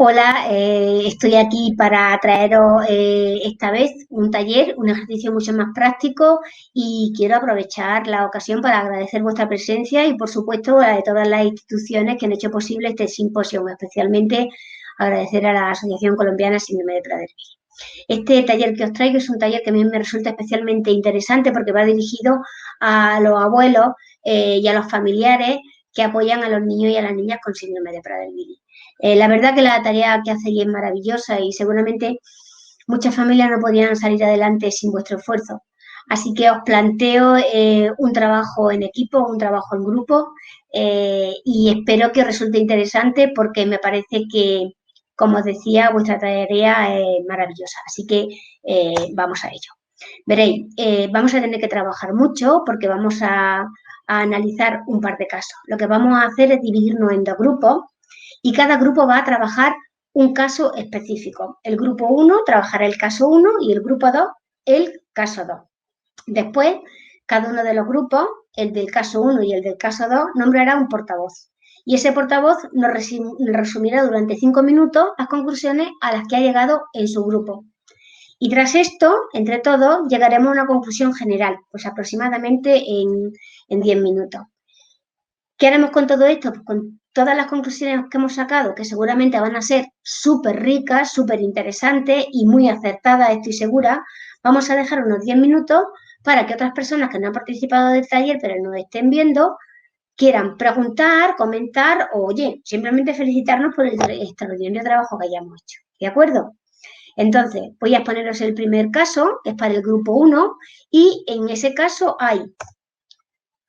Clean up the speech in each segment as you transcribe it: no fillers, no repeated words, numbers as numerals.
Hola, estoy aquí para traeros esta vez un taller, un ejercicio mucho más práctico y quiero aprovechar la ocasión para agradecer vuestra presencia y, por supuesto, la de todas las instituciones que han hecho posible este simposio, especialmente agradecer a la Asociación Colombiana Síndrome de Prader-Willi. Este taller que os traigo es un taller que a mí me resulta especialmente interesante porque va dirigido a los abuelos y a los familiares que apoyan a los niños y a las niñas con síndrome de Prader-Willi. La verdad que la tarea que hacéis es maravillosa y seguramente muchas familias no podrían salir adelante sin vuestro esfuerzo. Así que os planteo un trabajo en equipo, un trabajo en grupo y espero que os resulte interesante porque me parece que, como os decía, vuestra tarea es maravillosa. Así que vamos a ello. Veréis, vamos a tener que trabajar mucho porque vamos a analizar un par de casos. Lo que vamos a hacer es dividirnos en dos grupos y cada grupo va a trabajar un caso específico. El grupo 1 trabajará el caso 1 y el grupo 2 el caso 2. Después, cada uno de los grupos, el del caso 1 y el del caso 2, nombrará un portavoz. Y ese portavoz nos resumirá durante 5 minutos las conclusiones a las que ha llegado en su grupo. Y tras esto, entre todos, llegaremos a una conclusión general, pues aproximadamente en 10 minutos. ¿Qué haremos con todo esto? Pues con todas las conclusiones que hemos sacado, que seguramente van a ser súper ricas, súper interesantes y muy acertadas, estoy segura, vamos a dejar unos 10 minutos para que otras personas que no han participado del taller pero nos estén viendo quieran preguntar, comentar o, oye, simplemente felicitarnos por el extraordinario trabajo que hayamos hecho. ¿De acuerdo? Entonces, voy a exponeros el primer caso, que es para el grupo 1, y en ese caso hay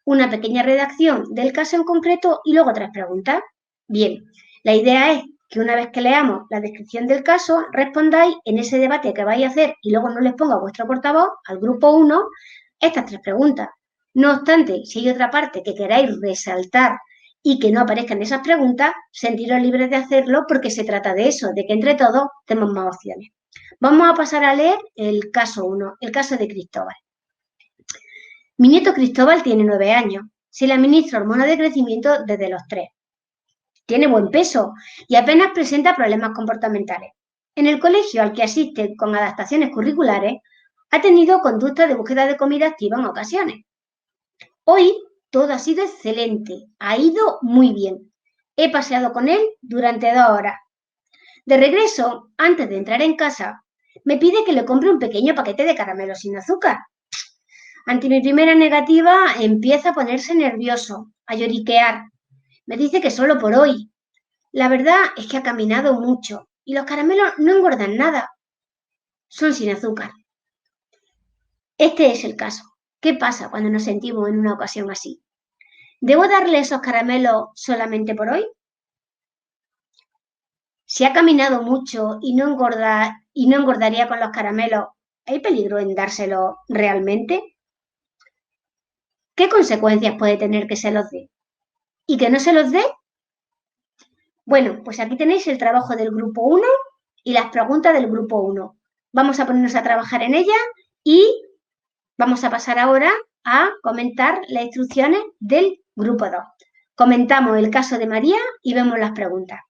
una pequeña redacción del caso en concreto y luego 3 preguntas. Bien, la idea es que una vez que leamos la descripción del caso, respondáis en ese debate que vais a hacer y luego no les ponga a vuestro portavoz, al grupo 1, estas 3 preguntas. No obstante, si hay otra parte que queráis resaltar y que no aparezcan esas preguntas, sentiros libres de hacerlo porque se trata de eso, de que entre todos tenemos más opciones. Vamos a pasar a leer el caso 1, el caso de Cristóbal. Mi nieto Cristóbal tiene 9 años. Se le administra hormona de crecimiento desde los 3. Tiene buen peso y apenas presenta problemas comportamentales. En el colegio al que asiste con adaptaciones curriculares, ha tenido conducta de búsqueda de comida activa en ocasiones. Hoy todo ha sido excelente, ha ido muy bien. He paseado con él durante 2 horas. De regreso, antes de entrar en casa, me pide que le compre un pequeño paquete de caramelos sin azúcar. Ante mi primera negativa, empieza a ponerse nervioso, a lloriquear. Me dice que solo por hoy. La verdad es que ha caminado mucho y los caramelos no engordan nada. Son sin azúcar. Este es el caso. ¿Qué pasa cuando nos sentimos en una ocasión así? ¿Debo darle esos caramelos solamente por hoy? Si ha caminado mucho y no engordaría con los caramelos, ¿hay peligro en dárselo realmente? ¿Qué consecuencias puede tener que se los dé? ¿Y que no se los dé? Bueno, pues aquí tenéis el trabajo del grupo 1 y las preguntas del grupo 1. Vamos a ponernos a trabajar en ellas y vamos a pasar ahora a comentar las instrucciones del grupo 2. Comentamos el caso de María y vemos las preguntas.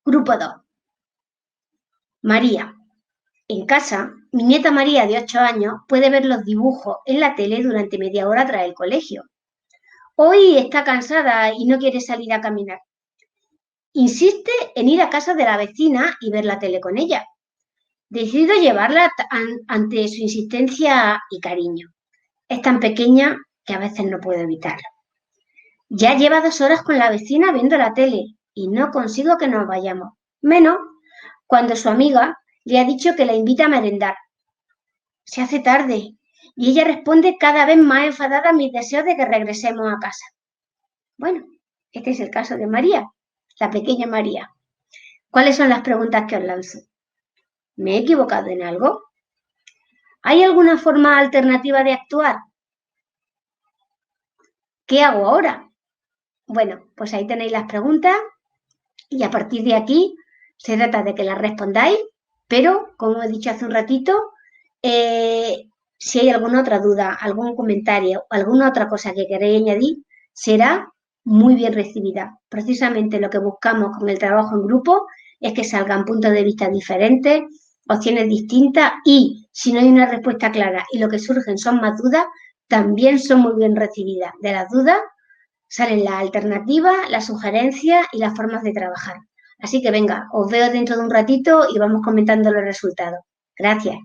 Grupo 2. María. En casa, mi nieta María, de 8 años, puede ver los dibujos en la tele durante media hora tras el colegio. Hoy está cansada y no quiere salir a caminar. Insiste en ir a casa de la vecina y ver la tele con ella. Decido llevarla ante su insistencia y cariño. Es tan pequeña que a veces no puedo evitarlo. Ya lleva 2 horas con la vecina viendo la tele y no consigo que nos vayamos. Menos cuando su amiga le ha dicho que la invita a merendar. Se hace tarde y ella responde cada vez más enfadada a mis deseos de que regresemos a casa. Bueno, este es el caso de María, la pequeña María. ¿Cuáles son las preguntas que os lanzo? ¿Me he equivocado en algo? ¿Hay alguna forma alternativa de actuar? ¿Qué hago ahora? Bueno, pues ahí tenéis las preguntas y a partir de aquí se trata de que las respondáis, pero, como he dicho hace un ratito, si hay alguna otra duda, algún comentario o alguna otra cosa que queréis añadir, será muy bien recibida. Precisamente lo que buscamos con el trabajo en grupo es que salgan puntos de vista diferentes, opciones distintas y si no hay una respuesta clara y lo que surgen son más dudas, también son muy bien recibidas. De las dudas salen las alternativas, las sugerencias y las formas de trabajar. Así que venga, os veo dentro de un ratito y vamos comentando los resultados. Gracias.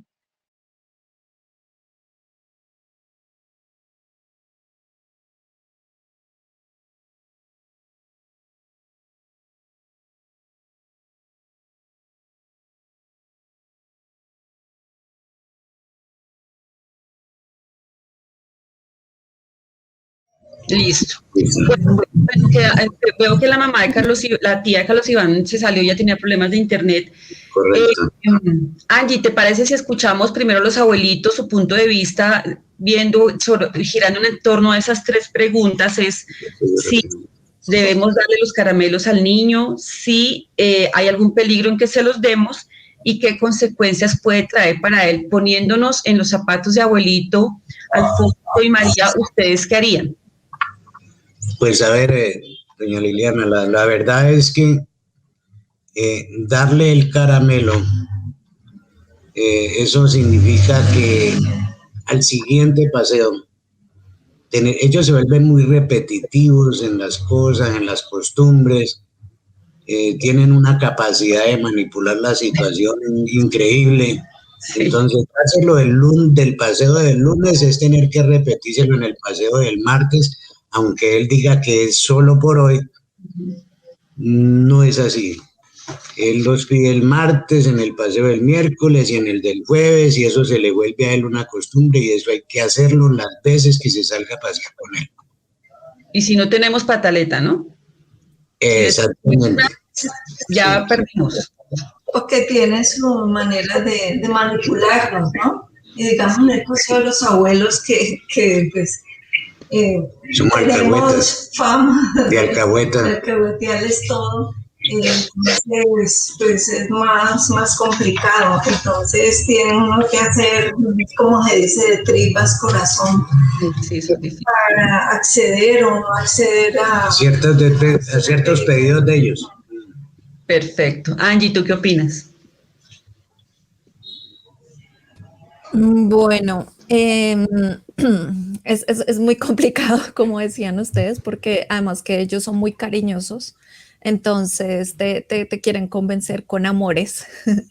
Listo. Bueno, veo que la mamá de Carlos, la tía de Carlos Iván se salió, ya tenía problemas de internet. Correcto. Angie, ¿te parece si escuchamos primero a los abuelitos su punto de vista, girando en torno a esas tres preguntas? Es si debemos darle los caramelos al niño, si hay algún peligro en que se los demos y qué consecuencias puede traer para él. Poniéndonos en los zapatos de abuelito, Alfonso y María, ¿ustedes qué harían? Pues a ver, doña Liliana, la verdad es que darle el caramelo, eso significa que al siguiente paseo, ellos se vuelven muy repetitivos en las cosas, en las costumbres, tienen una capacidad de manipular la situación increíble. Sí. Entonces, hacerlo del paseo del lunes es tener que repetírselo en el paseo del martes, aunque él diga que es solo por hoy, no es así. Él los pide el martes, en el paseo del miércoles y en el del jueves, y eso se le vuelve a él una costumbre, y eso hay que hacerlo las veces que se salga a pasear con él. Y si no tenemos pataleta, ¿no? Exactamente. Ya perdimos. Porque tiene su manera de manipularnos, ¿no? Y digamos en el caso de los abuelos que pues somos alcahuetas, fama de alcahueta, de alcahuetearles todo, pues es más complicado. Entonces tiene uno que hacer, como se dice, de tripas corazón, sí, eso es difícil, para acceder o no acceder a ciertos pedidos de ellos. Perfecto. Angie, ¿tú qué opinas? Bueno, es muy complicado, como decían ustedes, porque además que ellos son muy cariñosos, entonces te quieren convencer con amores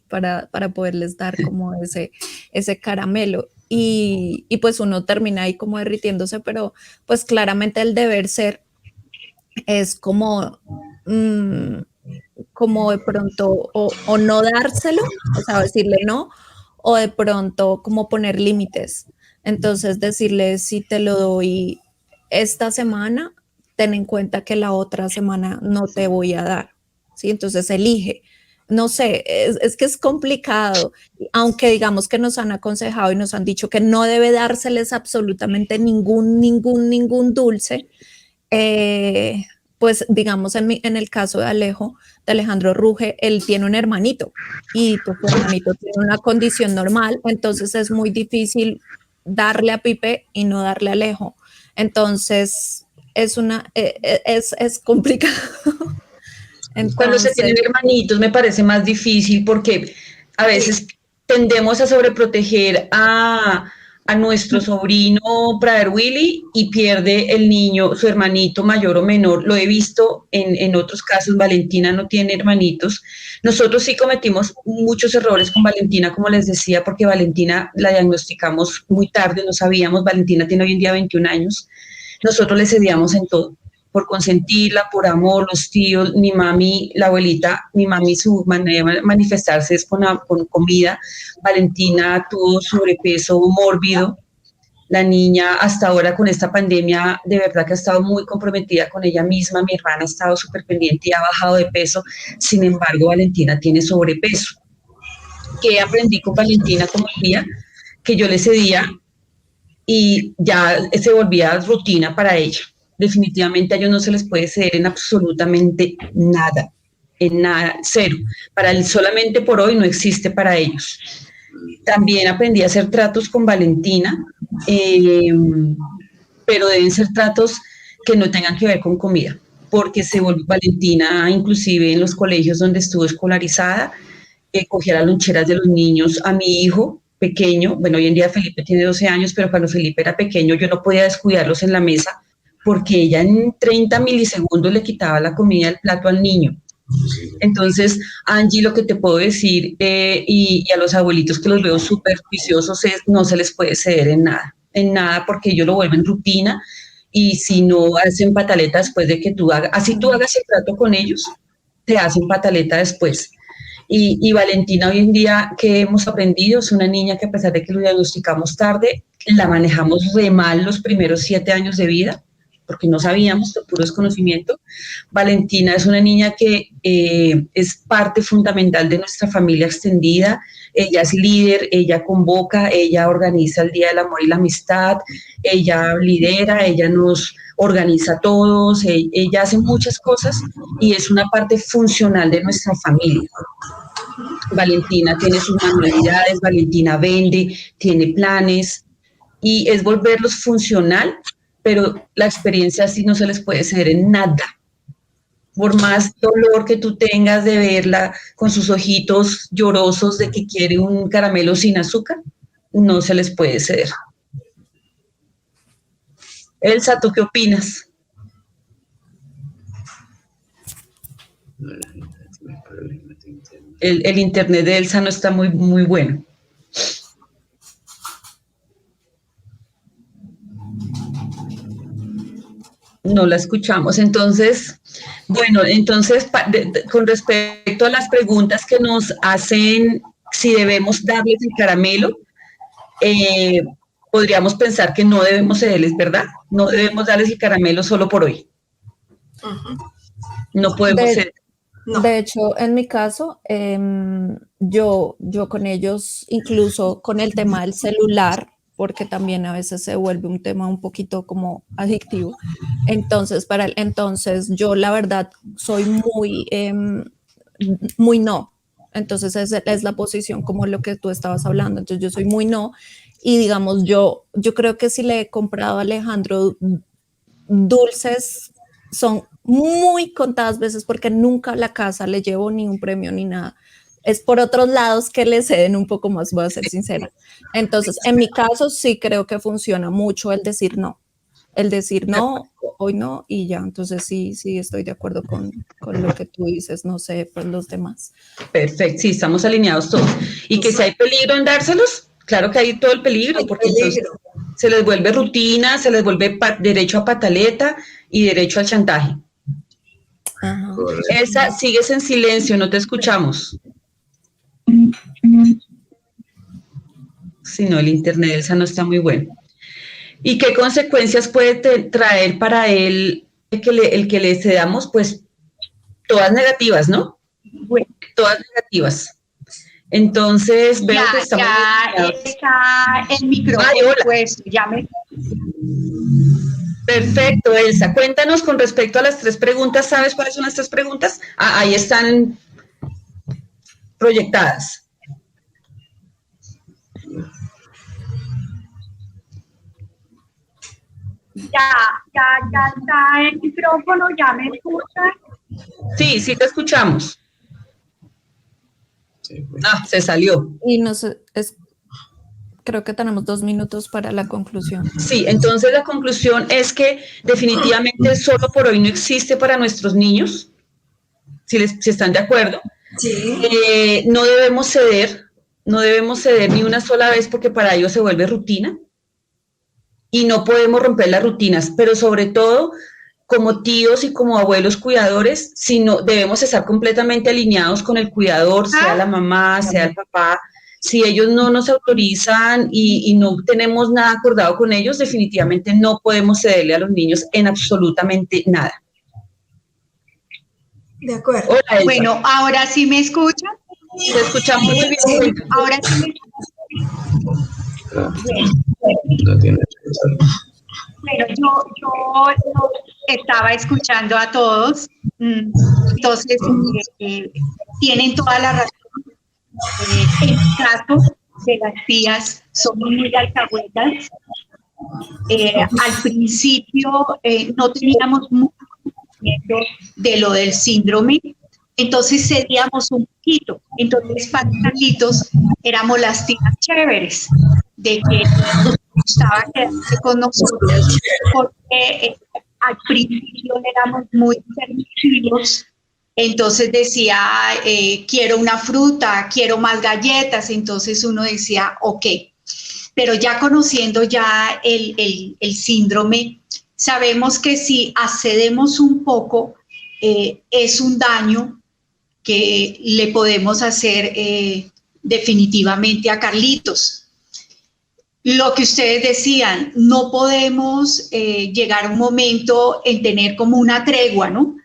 para poderles dar como ese caramelo. Y pues uno termina ahí como derritiéndose, pero pues claramente el deber ser es como de pronto o no dárselo, o sea, decirle no, o de pronto como poner límites. Entonces decirle, si te lo doy esta semana, ten en cuenta que la otra semana no te voy a dar, ¿sí? Entonces elige. No sé, es que es complicado, aunque digamos que nos han aconsejado y nos han dicho que no debe dárseles absolutamente ningún dulce, pues digamos en el caso de Alejandro Ruge, él tiene un hermanito y pues su hermanito tiene una condición normal, entonces es muy difícil darle a Pipe y no darle a Alejo. Entonces es complicado. Entonces, cuando se tienen hermanitos me parece más difícil porque a veces tendemos a sobreproteger a nuestro sobrino Prader Willy y pierde el niño, su hermanito mayor o menor. Lo he visto en otros casos. Valentina no tiene hermanitos. Nosotros sí cometimos muchos errores con Valentina, como les decía, porque Valentina la diagnosticamos muy tarde, no sabíamos. Valentina tiene hoy en día 21 años. Nosotros le cedíamos en todo, por consentirla, por amor, los tíos, mi mami, la abuelita, mi mami, su manera de manifestarse es con comida. Valentina tuvo sobrepeso mórbido. La niña hasta ahora con esta pandemia de verdad que ha estado muy comprometida con ella misma. Mi hermana ha estado súper pendiente y ha bajado de peso. Sin embargo, Valentina tiene sobrepeso. ¿Qué aprendí con Valentina como tía? Que yo le cedía y ya se volvía rutina para ella. Definitivamente a ellos no se les puede ceder en absolutamente nada, en nada, cero. Para él solamente por hoy no existe para ellos. También aprendí a hacer tratos con Valentina, pero deben ser tratos que no tengan que ver con comida, porque Valentina, inclusive en los colegios donde estuvo escolarizada, cogía las loncheras de los niños. A mi hijo pequeño, bueno, hoy en día Felipe tiene 12 años, pero cuando Felipe era pequeño yo no podía descuidarlos en la mesa porque ella en 30 milisegundos le quitaba la comida del plato al niño. Entonces, Angie, lo que te puedo decir, y a los abuelitos que los veo súper juiciosos, es no se les puede ceder en nada, porque ellos lo vuelven rutina, y si no hacen pataleta después de que tú hagas, así tú hagas el trato con ellos, te hacen pataleta después. Y Valentina hoy en día, que hemos aprendido, es una niña que a pesar de que lo diagnosticamos tarde, la manejamos re mal los primeros 7 años de vida, porque no sabíamos, por puro desconocimiento. Valentina es una niña que es parte fundamental de nuestra familia extendida. Ella es líder, ella convoca, ella organiza el Día del Amor y la Amistad, ella lidera, ella nos organiza a todos, ella hace muchas cosas y es una parte funcional de nuestra familia. Valentina tiene sus manualidades, Valentina vende, tiene planes y es volverlos funcional, pero la experiencia así no se les puede ceder en nada. Por más dolor que tú tengas de verla con sus ojitos llorosos de que quiere un caramelo sin azúcar, no se les puede ceder. Elsa, ¿tú qué opinas? El internet de Elsa no está muy bueno. No la escuchamos. Entonces, bueno, con respecto a las preguntas que nos hacen, si debemos darles el caramelo, podríamos pensar que no debemos cederles, ¿verdad? No debemos darles el caramelo solo por hoy. No podemos ceder. No. De hecho, en mi caso, yo con ellos, incluso con el tema del celular, porque también a veces se vuelve un tema un poquito como adictivo. Entonces, yo la verdad soy muy no. Entonces, es la posición como lo que tú estabas hablando. Entonces, yo soy muy no. Y digamos, yo creo que si le he comprado a Alejandro dulces, son muy contadas veces porque nunca a la casa le llevo ni un premio ni nada. Es por otros lados que le ceden un poco más, voy a ser sincera. Entonces, en mi caso sí creo que funciona mucho el decir no. El decir no, hoy no, y ya. Entonces sí estoy de acuerdo con lo que tú dices, no sé, pues los demás. Perfecto, sí, estamos alineados todos. Y que si hay peligro en dárselos, claro que hay todo el peligro, porque entonces se les vuelve rutina, se les vuelve derecho a pataleta y derecho al chantaje. Ajá. Elsa, sigues en silencio, no te escuchamos. Si no, el internet de Elsa no está muy bueno. ¿Y qué consecuencias puede traer para él el que le cedamos? Pues todas negativas, ¿no? Bueno. Todas negativas. Entonces, veo que estamos... Ya está el micrófono. Ay, hola. Pues ya me... Perfecto, Elsa. Cuéntanos con respecto a las 3 preguntas. ¿Sabes cuáles son las 3 preguntas? Ahí están proyectadas. Ya está el micrófono, ¿ya me escuchan? Sí, te escuchamos. Se salió. Y no sé, creo que tenemos 2 minutos para la conclusión. Sí, entonces la conclusión es que definitivamente el solo por hoy no existe para nuestros niños, si están de acuerdo. Sí. No debemos ceder ni una sola vez porque para ellos se vuelve rutina y no podemos romper las rutinas, pero sobre todo como tíos y como abuelos cuidadores, debemos estar completamente alineados con el cuidador, sea la mamá, sea el papá. Si ellos no nos autorizan y no tenemos nada acordado con ellos, definitivamente no podemos cederle a los niños en absolutamente nada. De acuerdo. Hola, Elsa. Bueno, ahora sí me escuchan. Te escuchamos muy bien. Ahora sí me escuchan. Bueno, yo estaba escuchando a todos, entonces tienen toda la razón. En el caso de las tías, somos muy alcahuetas. Al principio no teníamos mucho conociendo de lo del síndrome, entonces cedíamos un poquito. Entonces, para Carlitos éramos las tías chéveres, de que gustaba quedarse con nosotros, porque al principio éramos muy permisivos. Entonces decía, quiero una fruta, quiero más galletas. Entonces uno decía, ok. Pero ya conociendo ya el síndrome, sabemos que si accedemos un poco, es un daño que le podemos hacer definitivamente a Carlitos. Lo que ustedes decían, no podemos llegar a un momento en tener como una tregua, ¿no?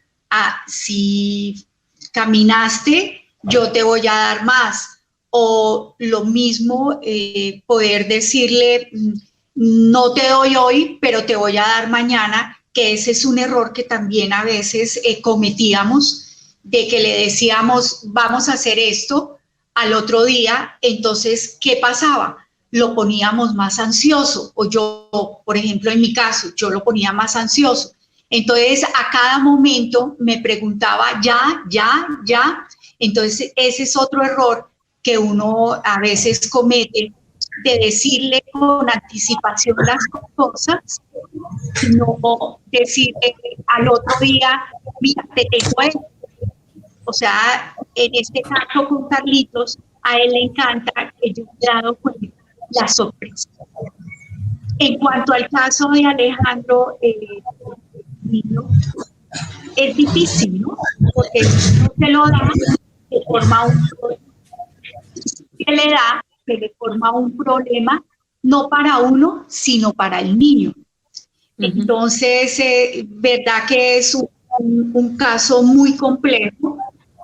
Si caminaste, yo te voy a dar más. O lo mismo, poder decirle, no te doy hoy, pero te voy a dar mañana, que ese es un error que también a veces cometíamos, de que le decíamos, vamos a hacer esto al otro día. Entonces, ¿qué pasaba? Lo poníamos más ansioso, o yo, por ejemplo, en mi caso, yo lo ponía más ansioso. Entonces, a cada momento me preguntaba, ya. Entonces, ese es otro error que uno a veces comete, de decirle con anticipación las cosas, no decirle al otro día, mira, te tengo esto. O sea, en este caso con Carlitos, a él le encanta que yo he dado cuenta la sorpresa. En cuanto al caso de Alejandro, niño, es difícil, ¿no? Porque no se lo da de forma que le da, que le forma un problema, no para uno, sino para el niño. Entonces, verdad que es un caso muy complejo,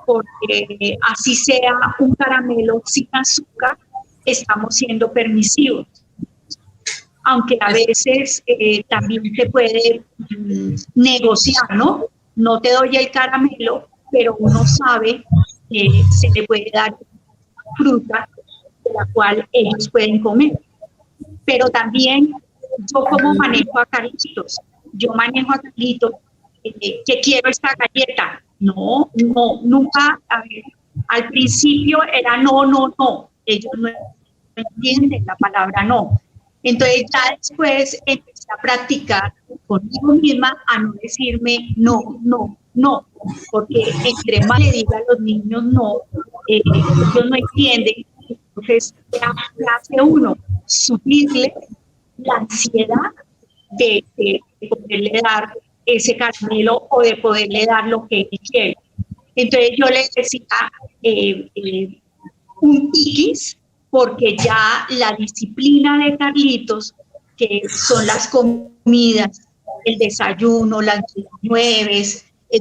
porque así sea un caramelo sin azúcar, estamos siendo permisivos. Aunque a veces también se puede negociar, ¿no? No te doy el caramelo, pero uno sabe que se le puede dar fruta de la cual ellos pueden comer. Pero también yo como manejo a Carlitos, que quiero esta galleta. No, nunca, a ver, al principio era no, ellos no entienden la palabra no. Entonces ya después empecé a practicar conmigo misma a no decirme no, porque entre más le diga a los niños no, ellos no entienden. Entonces, ¿qué hace uno? Suplirle la ansiedad de poderle dar ese caramelo o de poderle dar lo que él quiere. Entonces yo le decía un tiquis, porque ya la disciplina de Carlitos, que son las comidas, el desayuno, las 9,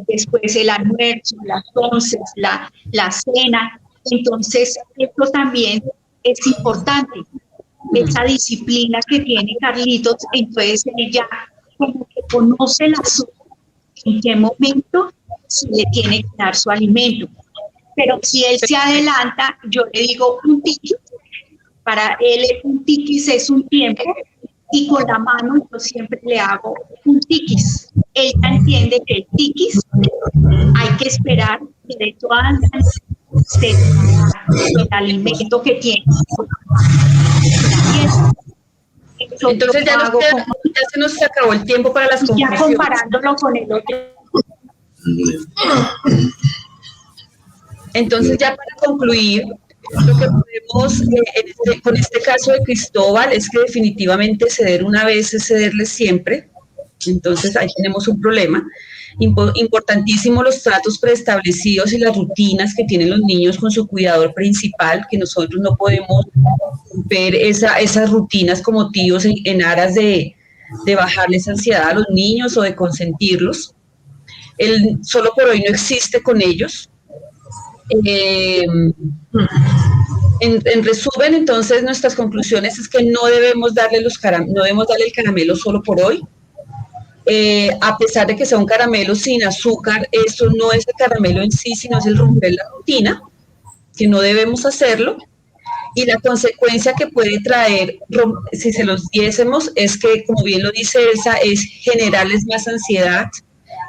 después el almuerzo, las 11, la cena. Entonces, esto también es importante, esa disciplina que tiene Carlitos. Entonces, ella como que conoce en qué momento se le tiene que dar su alimento. Pero si él se adelanta, yo le digo un tiquis. Para él un tiquis es un tiempo, y con la mano yo siempre le hago un tiquis. Ella entiende que el tiquis hay que esperar que de todas maneras se el alimento que tiene. Entonces ya se nos acabó el tiempo para las conclusiones. Ya comparándolo con el otro. Entonces ya para concluir, lo que podemos con este caso de Cristóbal es que definitivamente ceder una vez es cederle siempre. Entonces ahí tenemos un problema. Importantísimo los tratos preestablecidos y las rutinas que tienen los niños con su cuidador principal, que nosotros no podemos ver esas rutinas como tíos en aras de bajarles ansiedad a los niños o de consentirlos. El solo por hoy no existe con ellos. En resumen, entonces, nuestras conclusiones es que no debemos darle el caramelo solo por hoy. A pesar de que sea un caramelo sin azúcar, esto no es el caramelo en sí, sino es el romper la rutina, que no debemos hacerlo. Y la consecuencia que puede traer, si se los diésemos, es que, como bien lo dice Elsa, es generarles más ansiedad,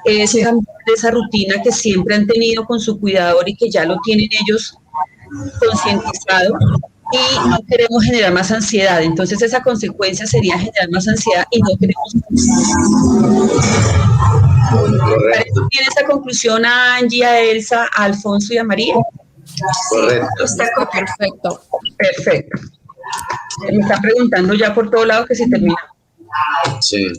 es cambiar de esa rutina que siempre han tenido con su cuidador y que ya lo tienen ellos concientizado, y no queremos generar más ansiedad. Entonces esa consecuencia sería generar más ansiedad y no queremos. Correcto. ¿Tiene esa conclusión a Angie, a Elsa, a Alfonso y a María? Correcto. Está Perfecto. Perfecto. Me están preguntando ya por todos lados que si termina. Sí.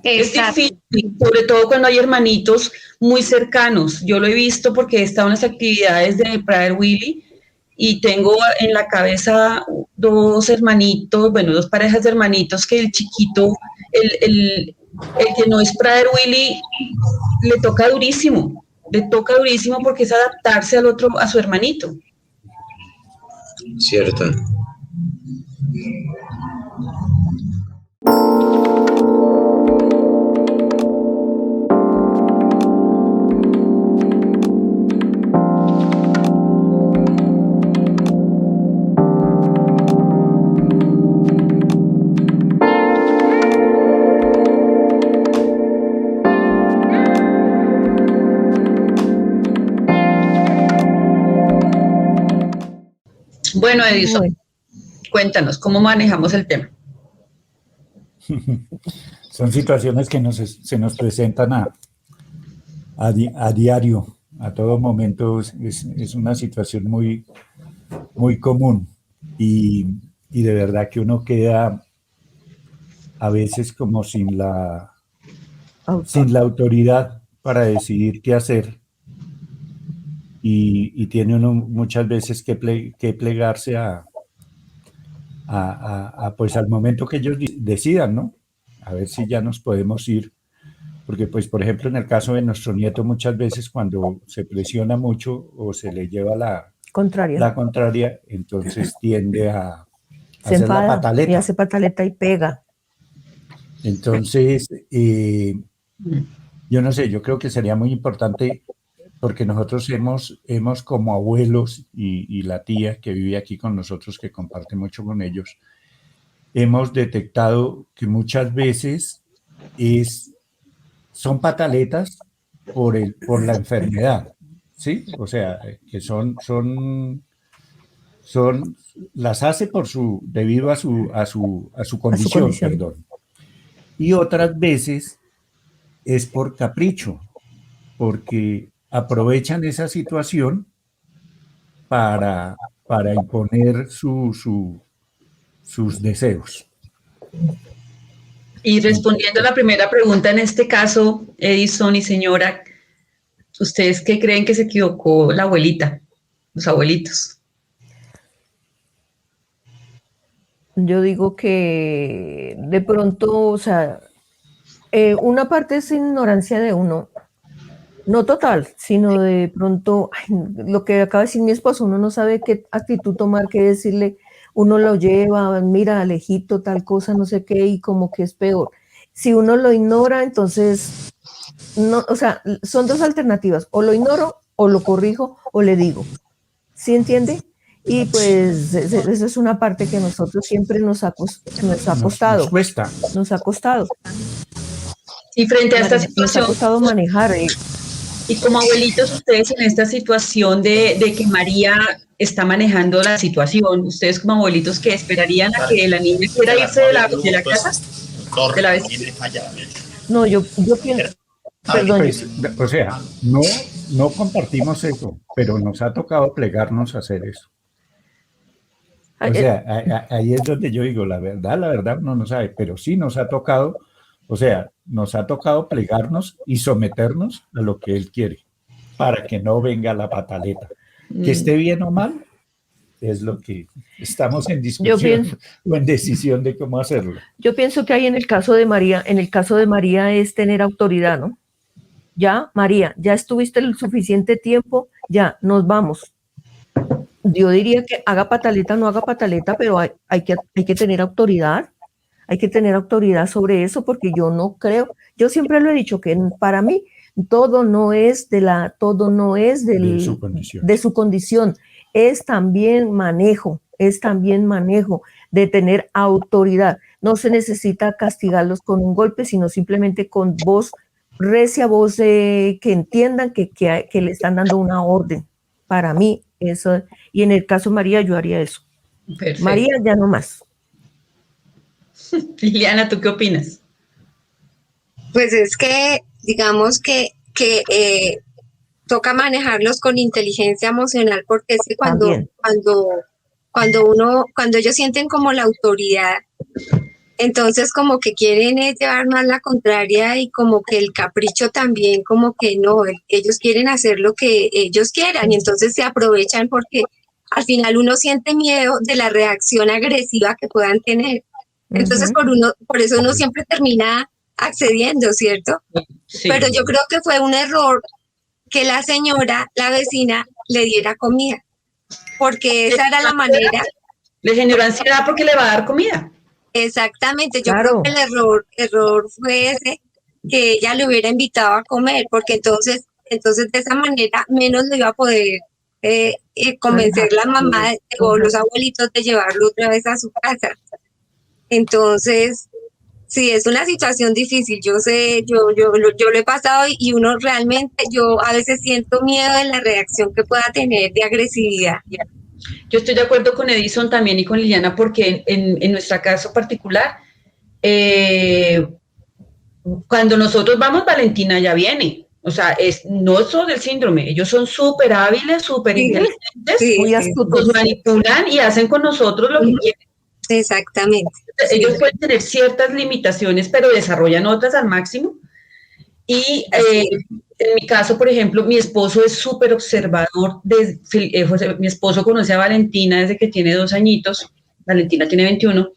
Es Exacto. difícil, sobre todo cuando hay hermanitos muy cercanos. Yo lo he visto porque he estado en las actividades de Prader Willy y tengo en la cabeza dos hermanitos, bueno, dos parejas de hermanitos que el chiquito, el que no es Prader Willy, le toca durísimo porque es adaptarse al otro, a su hermanito. Cierto. Bueno, Edison, Bueno. cuéntanos, ¿cómo manejamos el tema? Son situaciones que se nos presentan a diario, a todo momento. Es una situación muy, muy común y de verdad que uno queda a veces como sin la autoridad para decidir qué hacer y tiene uno muchas veces que plegarse pues al momento que ellos decidan, ¿no? A ver si ya nos podemos ir, porque pues por ejemplo en el caso de nuestro nieto muchas veces cuando se presiona mucho o se le lleva la contraria, entonces tiende a se hacer enfada, la pataleta. y hace pataleta y pega. Entonces, yo no sé, yo creo que sería muy importante porque nosotros hemos como abuelos y la tía que vive aquí con nosotros, que comparte mucho con ellos, hemos detectado que muchas veces son pataletas por la enfermedad, ¿sí? O sea, que las hace debido a su condición, perdón. Y otras veces es por capricho, porque aprovechan esa situación para imponer sus deseos. Y respondiendo a la primera pregunta, en este caso, Edison y señora, ¿ustedes qué creen que se equivocó la abuelita, los abuelitos? Yo digo que de pronto, o sea, una parte es ignorancia de uno, no total, sino de pronto, lo que acaba de decir mi esposo, uno no sabe qué actitud tomar, qué decirle, uno lo lleva, mira, Alejito, tal cosa, no sé qué, y como que es peor. Si uno lo ignora, entonces, no, o sea, son dos alternativas, o lo ignoro, o lo corrijo, o le digo. ¿Sí entiende? Y pues esa es una parte que a nosotros siempre nos ha costado. Nos cuesta. Nos ha costado. Y frente a esta situación, nos ha costado manejar. Y como abuelitos, ustedes en esta situación de que María está manejando la situación, ustedes como abuelitos, ¿qué esperarían a que la niña quiera irse de la casa? ¿De la vez? No, yo pienso, perdón. Pues, o sea, no compartimos eso, pero nos ha tocado plegarnos a hacer eso. O sea, ahí es donde yo digo, la verdad uno no sabe, pero sí nos ha tocado, o sea, nos ha tocado plegarnos y someternos a lo que él quiere, para que no venga la pataleta. Que esté bien o mal, es lo que estamos en discusión o en decisión de cómo hacerlo. Yo pienso que ahí en el caso de María es tener autoridad, ¿no? Ya, María, ya estuviste el suficiente tiempo, ya, nos vamos. Yo diría que haga pataleta, no haga pataleta, pero hay que tener autoridad. Hay que tener autoridad sobre eso, porque yo no creo, yo siempre lo he dicho, que para mí todo no es de su condición, es también manejo de tener autoridad. No se necesita castigarlos con un golpe, sino simplemente con voz recia voz de que entiendan que le están dando una orden. Para mí, eso, y en el caso de María, yo haría eso. Perfecto. María, ya no más. Liliana, ¿tú qué opinas? Pues es que, digamos que toca manejarlos con inteligencia emocional, porque es que cuando ellos sienten como la autoridad, entonces como que quieren llevar más la contraria y como que el capricho también, como que no, ellos quieren hacer lo que ellos quieran y entonces se aprovechan porque al final uno siente miedo de la reacción agresiva que puedan tener. Entonces por eso uno siempre termina accediendo, ¿cierto? Sí. Pero yo creo que fue un error que la señora, la vecina, le diera comida, porque esa era la manera. Le generó ansiedad porque le va a dar comida. Exactamente, yo creo que el error fue ese, que ella le hubiera invitado a comer, porque entonces de esa manera menos le iba a poder convencer la mamá o los abuelitos de llevarlo otra vez a su casa. Entonces, sí, es una situación difícil, yo sé, yo lo he pasado y uno realmente, yo a veces siento miedo de la reacción que pueda tener de agresividad. Yo estoy de acuerdo con Edison también y con Liliana porque en nuestro caso particular, cuando nosotros vamos, Valentina ya viene. O sea, no es solo del síndrome, ellos son súper hábiles, súper inteligentes, muy astutos. nos manipulan y hacen con nosotros lo que quieren. Exactamente. Ellos pueden tener ciertas limitaciones, pero desarrollan otras al máximo. Y en mi caso, por ejemplo, mi esposo es súper observador. Mi esposo conoce a Valentina desde que tiene 2 añitos. Valentina tiene 21.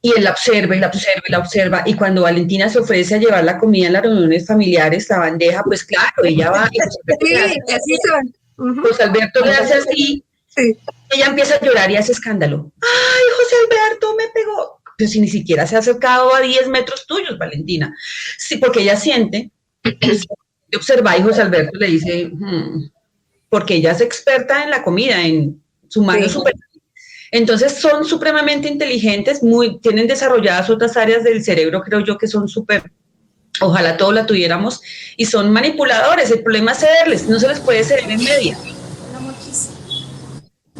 Y él la observa y la observa y la observa. Y cuando Valentina se ofrece a llevar la comida en las reuniones familiares, la bandeja, pues claro, ella va. Y así son. José Alberto le hace así. Sí. Ella empieza a llorar y hace escándalo. ¡Ay, José Alberto me pegó! Pero si ni siquiera se ha acercado a 10 metros tuyos, Valentina. Sí, porque ella siente, observa y José Alberto le dice, porque ella es experta en la comida, en su mano súper. Entonces son supremamente inteligentes, tienen desarrolladas otras áreas del cerebro, creo yo que son súper, ojalá todos la tuviéramos, y son manipuladores. El problema es cederles, no se les puede ceder en media.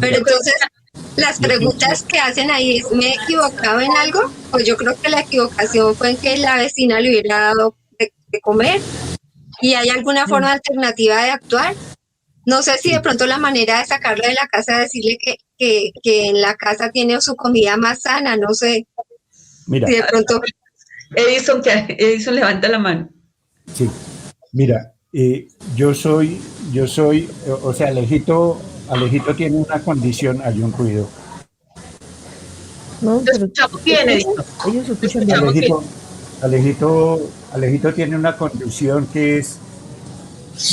Pero entonces, las preguntas que hacen ahí, ¿me he equivocado en algo? Pues yo creo que la equivocación fue en que la vecina le hubiera dado de comer. ¿Y hay alguna forma alternativa de actuar? No sé si de pronto la manera de sacarlo de la casa es decirle que en la casa tiene su comida más sana, no sé. Mira. Si de pronto... Edison levanta la mano. Sí, mira, yo soy, o sea, Alejito tiene una condición, hay un ruido. No, pero ellos escuchan bien. Alejito tiene una condición que es,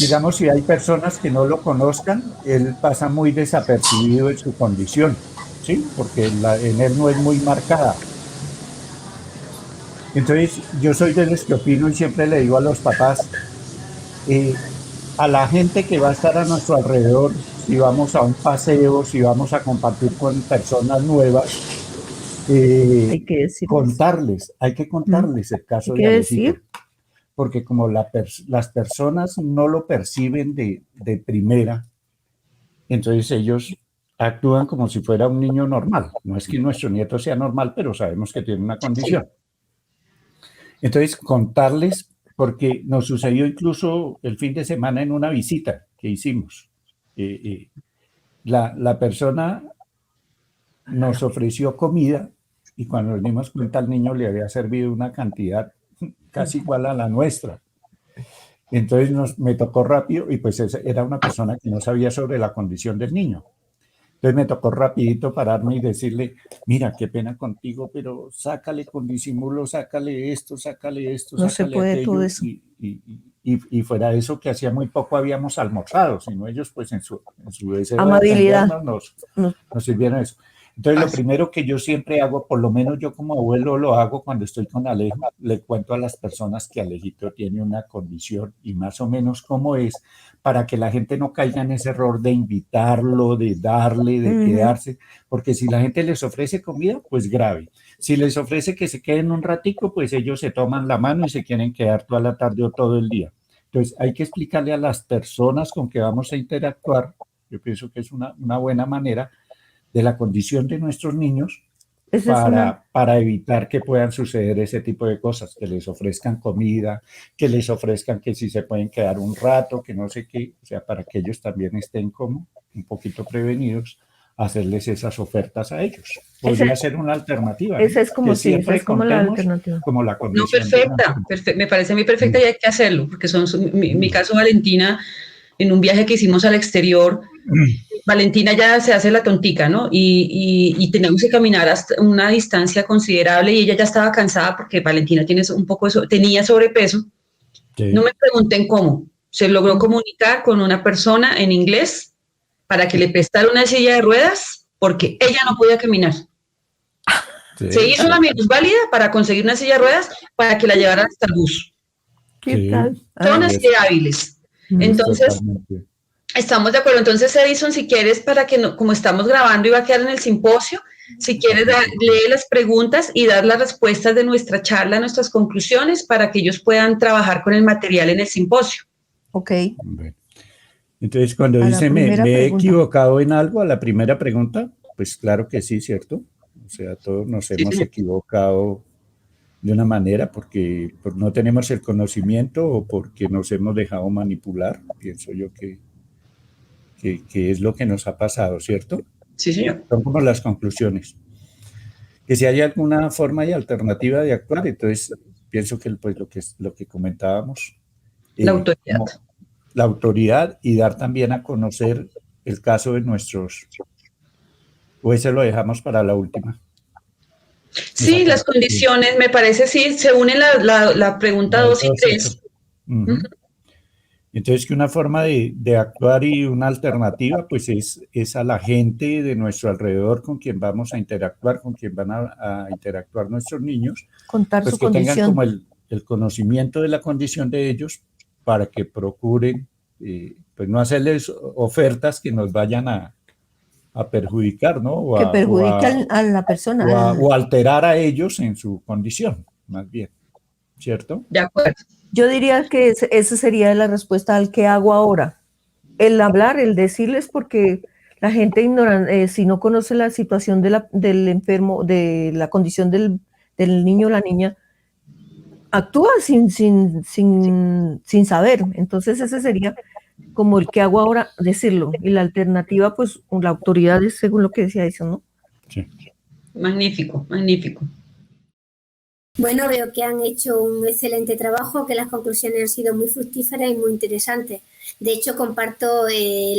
digamos, si hay personas que no lo conozcan, él pasa muy desapercibido en su condición, ¿sí? Porque en él no es muy marcada. Entonces, yo soy de los que opino y siempre le digo a los papás, a la gente que va a estar a nuestro alrededor, si vamos a un paseo, si vamos a compartir con personas nuevas, hay que contarles el caso de Alejito. Porque como las personas no lo perciben de primera, entonces ellos actúan como si fuera un niño normal. No es que nuestro nieto sea normal, pero sabemos que tiene una condición. Entonces, contarles, porque nos sucedió incluso el fin de semana en una visita que hicimos. La persona nos ofreció comida y cuando nos dimos cuenta al niño le había servido una cantidad casi igual a la nuestra. Entonces me tocó rápido y pues era una persona que no sabía sobre la condición del niño. Entonces me tocó rapidito pararme y decirle, mira, qué pena contigo, pero sácale con disimulo, sácale esto, no sácale se puede aquello. todo eso. Y fuera de eso que hacía muy poco habíamos almorzado, sino ellos pues en su deseo amabilidad de nos sirvieron eso. Entonces, lo primero que yo siempre hago, por lo menos yo como abuelo lo hago cuando estoy con Alejo, le cuento a las personas que Alejito tiene una condición y más o menos cómo es, para que la gente no caiga en ese error de invitarlo, de darle, de quedarse, porque si la gente les ofrece comida, pues grave. Si les ofrece que se queden un ratico, pues ellos se toman la mano y se quieren quedar toda la tarde o todo el día. Entonces, hay que explicarle a las personas con que vamos a interactuar, yo pienso que es una buena manera, de la condición de nuestros niños para evitar que puedan suceder ese tipo de cosas, que les ofrezcan comida, que les ofrezcan que si se pueden quedar un rato, que no sé qué, o sea, para que ellos también estén como un poquito prevenidos, hacerles esas ofertas a ellos. Podría ser una alternativa. Esa es como, sí, esa es como la alternativa. Como la condición. No, perfecta, me parece muy perfecta y hay que hacerlo, porque mi caso, Valentina, en un viaje que hicimos al exterior, Valentina ya se hace la tontica, ¿no? Y teníamos que caminar hasta una distancia considerable y ella ya estaba cansada porque Valentina tenía sobrepeso. Sí. No me pregunten cómo. Se logró comunicar con una persona en inglés para que le prestara una silla de ruedas porque ella no podía caminar. Sí, se hizo la minusválida para conseguir una silla de ruedas para que la llevaran hasta el bus. ¿Qué tal? Son así de hábiles. Entonces, estamos de acuerdo. Entonces, Edison, si quieres, para que como estamos grabando y va a quedar en el simposio, si quieres, lee las preguntas y dar las respuestas de nuestra charla, nuestras conclusiones, para que ellos puedan trabajar con el material en el simposio. Ok. Entonces, cuando dice me he equivocado en algo, a la primera pregunta, pues claro que sí, ¿cierto? O sea, todos nos hemos equivocado de una manera porque no tenemos el conocimiento o porque nos hemos dejado manipular, pienso yo que es lo que nos ha pasado, ¿cierto? Sí, señor. Son como las conclusiones. Que si hay alguna forma y alternativa de actuar, entonces pienso que pues lo que comentábamos. La autoridad. La autoridad y dar también a conocer el caso de nuestros... O ese lo dejamos para la última. Sí, las condiciones, me parece, sí, se unen la pregunta 2 y 3. Entonces, que una forma de actuar y una alternativa, pues es a la gente de nuestro alrededor con quien vamos a interactuar, con quien van a interactuar nuestros niños. Contar pues su que condición. Tengan como el conocimiento de la condición de ellos para que procuren, pues no hacerles ofertas que nos vayan a perjudicar, ¿no? Que perjudican a la persona. O alterar a ellos en su condición, más bien, ¿cierto? De acuerdo. Yo diría que esa sería la respuesta al ¿qué hago ahora? El hablar, el decirles, porque la gente ignora, si no conoce la situación del enfermo, de la condición del niño o la niña, actúa sin saber. Entonces ese sería como el ¿qué hago ahora? Decirlo. Y la alternativa, pues, la autoridad es según lo que decía eso, ¿no? Sí. Magnífico, magnífico. Bueno, veo que han hecho un excelente trabajo, que las conclusiones han sido muy fructíferas y muy interesantes. De hecho, comparto la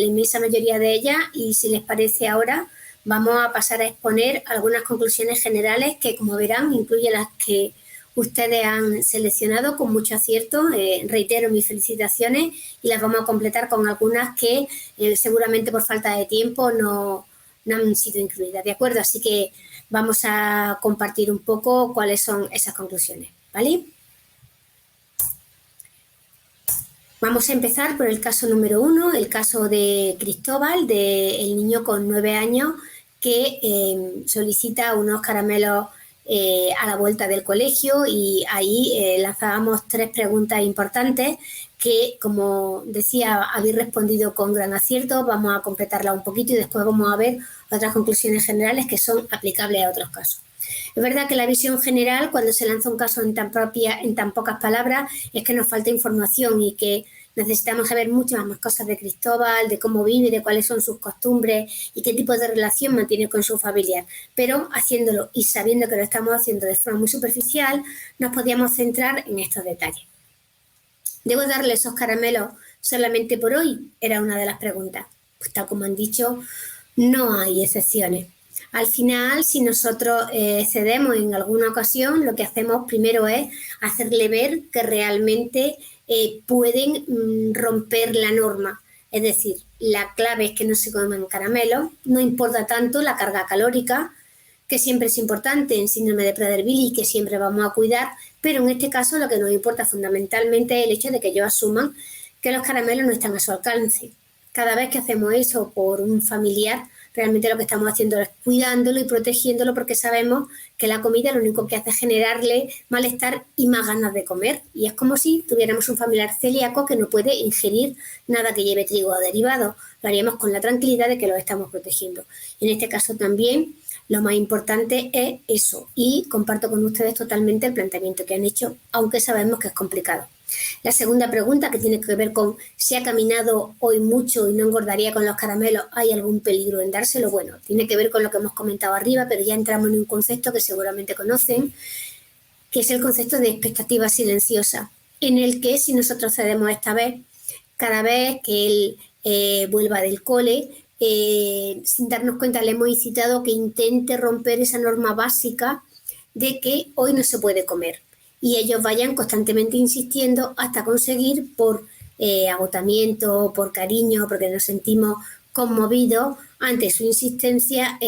inmensa mayoría de ellas y si les parece ahora, vamos a pasar a exponer algunas conclusiones generales que, como verán, incluyen las que ustedes han seleccionado con mucho acierto. Reitero mis felicitaciones y las vamos a completar con algunas que seguramente por falta de tiempo no han sido incluidas, ¿de acuerdo? Así que vamos a compartir un poco cuáles son esas conclusiones, ¿vale? Vamos a empezar por el caso número 1, el caso de Cristóbal, del niño con 9 años que solicita unos caramelos a la vuelta del colegio y ahí lanzábamos 3 preguntas importantes que, como decía, habéis respondido con gran acierto. Vamos a completarla un poquito y después vamos a ver otras conclusiones generales que son aplicables a otros casos. Es verdad que la visión general, cuando se lanza un caso en tan pocas palabras, es que nos falta información y que necesitamos saber muchas más cosas de Cristóbal, de cómo vive, de cuáles son sus costumbres y qué tipo de relación mantiene con su familiar. Pero haciéndolo y sabiendo que lo estamos haciendo de forma muy superficial, nos podíamos centrar en estos detalles. ¿Debo darle esos caramelos solamente por hoy? Era una de las preguntas. Pues tal como han dicho, no hay excepciones. Al final, si nosotros cedemos en alguna ocasión, lo que hacemos primero es hacerle ver que realmente pueden romper la norma. Es decir, la clave es que no se comen caramelos, no importa tanto la carga calórica, que siempre es importante en síndrome de Prader-Willi y que siempre vamos a cuidar, pero en este caso lo que nos importa fundamentalmente es el hecho de que ellos asuman que los caramelos no están a su alcance. Cada vez que hacemos eso por un familiar, realmente lo que estamos haciendo es cuidándolo y protegiéndolo, porque sabemos que la comida lo único que hace es generarle malestar y más ganas de comer. Y es como si tuviéramos un familiar celíaco que no puede ingerir nada que lleve trigo o derivados. Lo haríamos con la tranquilidad de que lo estamos protegiendo. En este caso también lo más importante es eso, y comparto con ustedes totalmente el planteamiento que han hecho, aunque sabemos que es complicado. La segunda pregunta, que tiene que ver con si ha caminado hoy mucho y no engordaría con los caramelos, ¿hay algún peligro en dárselo? Bueno, tiene que ver con lo que hemos comentado arriba, pero ya entramos en un concepto que seguramente conocen, que es el concepto de expectativa silenciosa, en el que si nosotros cedemos esta vez, cada vez que él vuelva del cole, sin darnos cuenta le hemos incitado que intente romper esa norma básica de que hoy no se puede comer. Y ellos vayan constantemente insistiendo hasta conseguir, por agotamiento, por cariño, porque nos sentimos conmovidos ante su insistencia,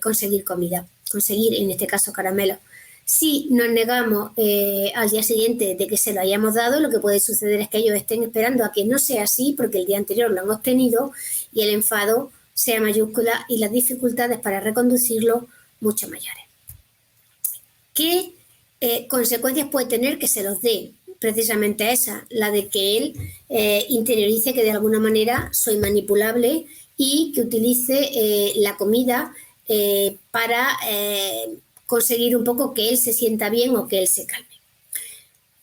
conseguir comida, conseguir en este caso caramelos. Si nos negamos al día siguiente de que se lo hayamos dado, lo que puede suceder es que ellos estén esperando a que no sea así, porque el día anterior lo han obtenido, y el enfado sea mayúscula y las dificultades para reconducirlo mucho mayores. ¿Qué consecuencias puede tener que se los dé? Precisamente esa, la de que él interiorice que de alguna manera soy manipulable y que utilice la comida para conseguir un poco que él se sienta bien o que él se calme.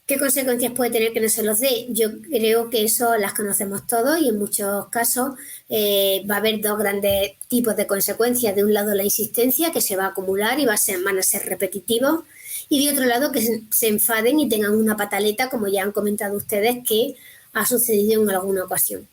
¿Qué consecuencias puede tener que no se los dé? Yo creo que eso las conocemos todos, y en muchos casos va a haber dos grandes tipos de consecuencias. De un lado, la insistencia, que se va a acumular y van a ser repetitivos, y de otro lado, que se enfaden y tengan una pataleta, como ya han comentado ustedes, que ha sucedido en alguna ocasión.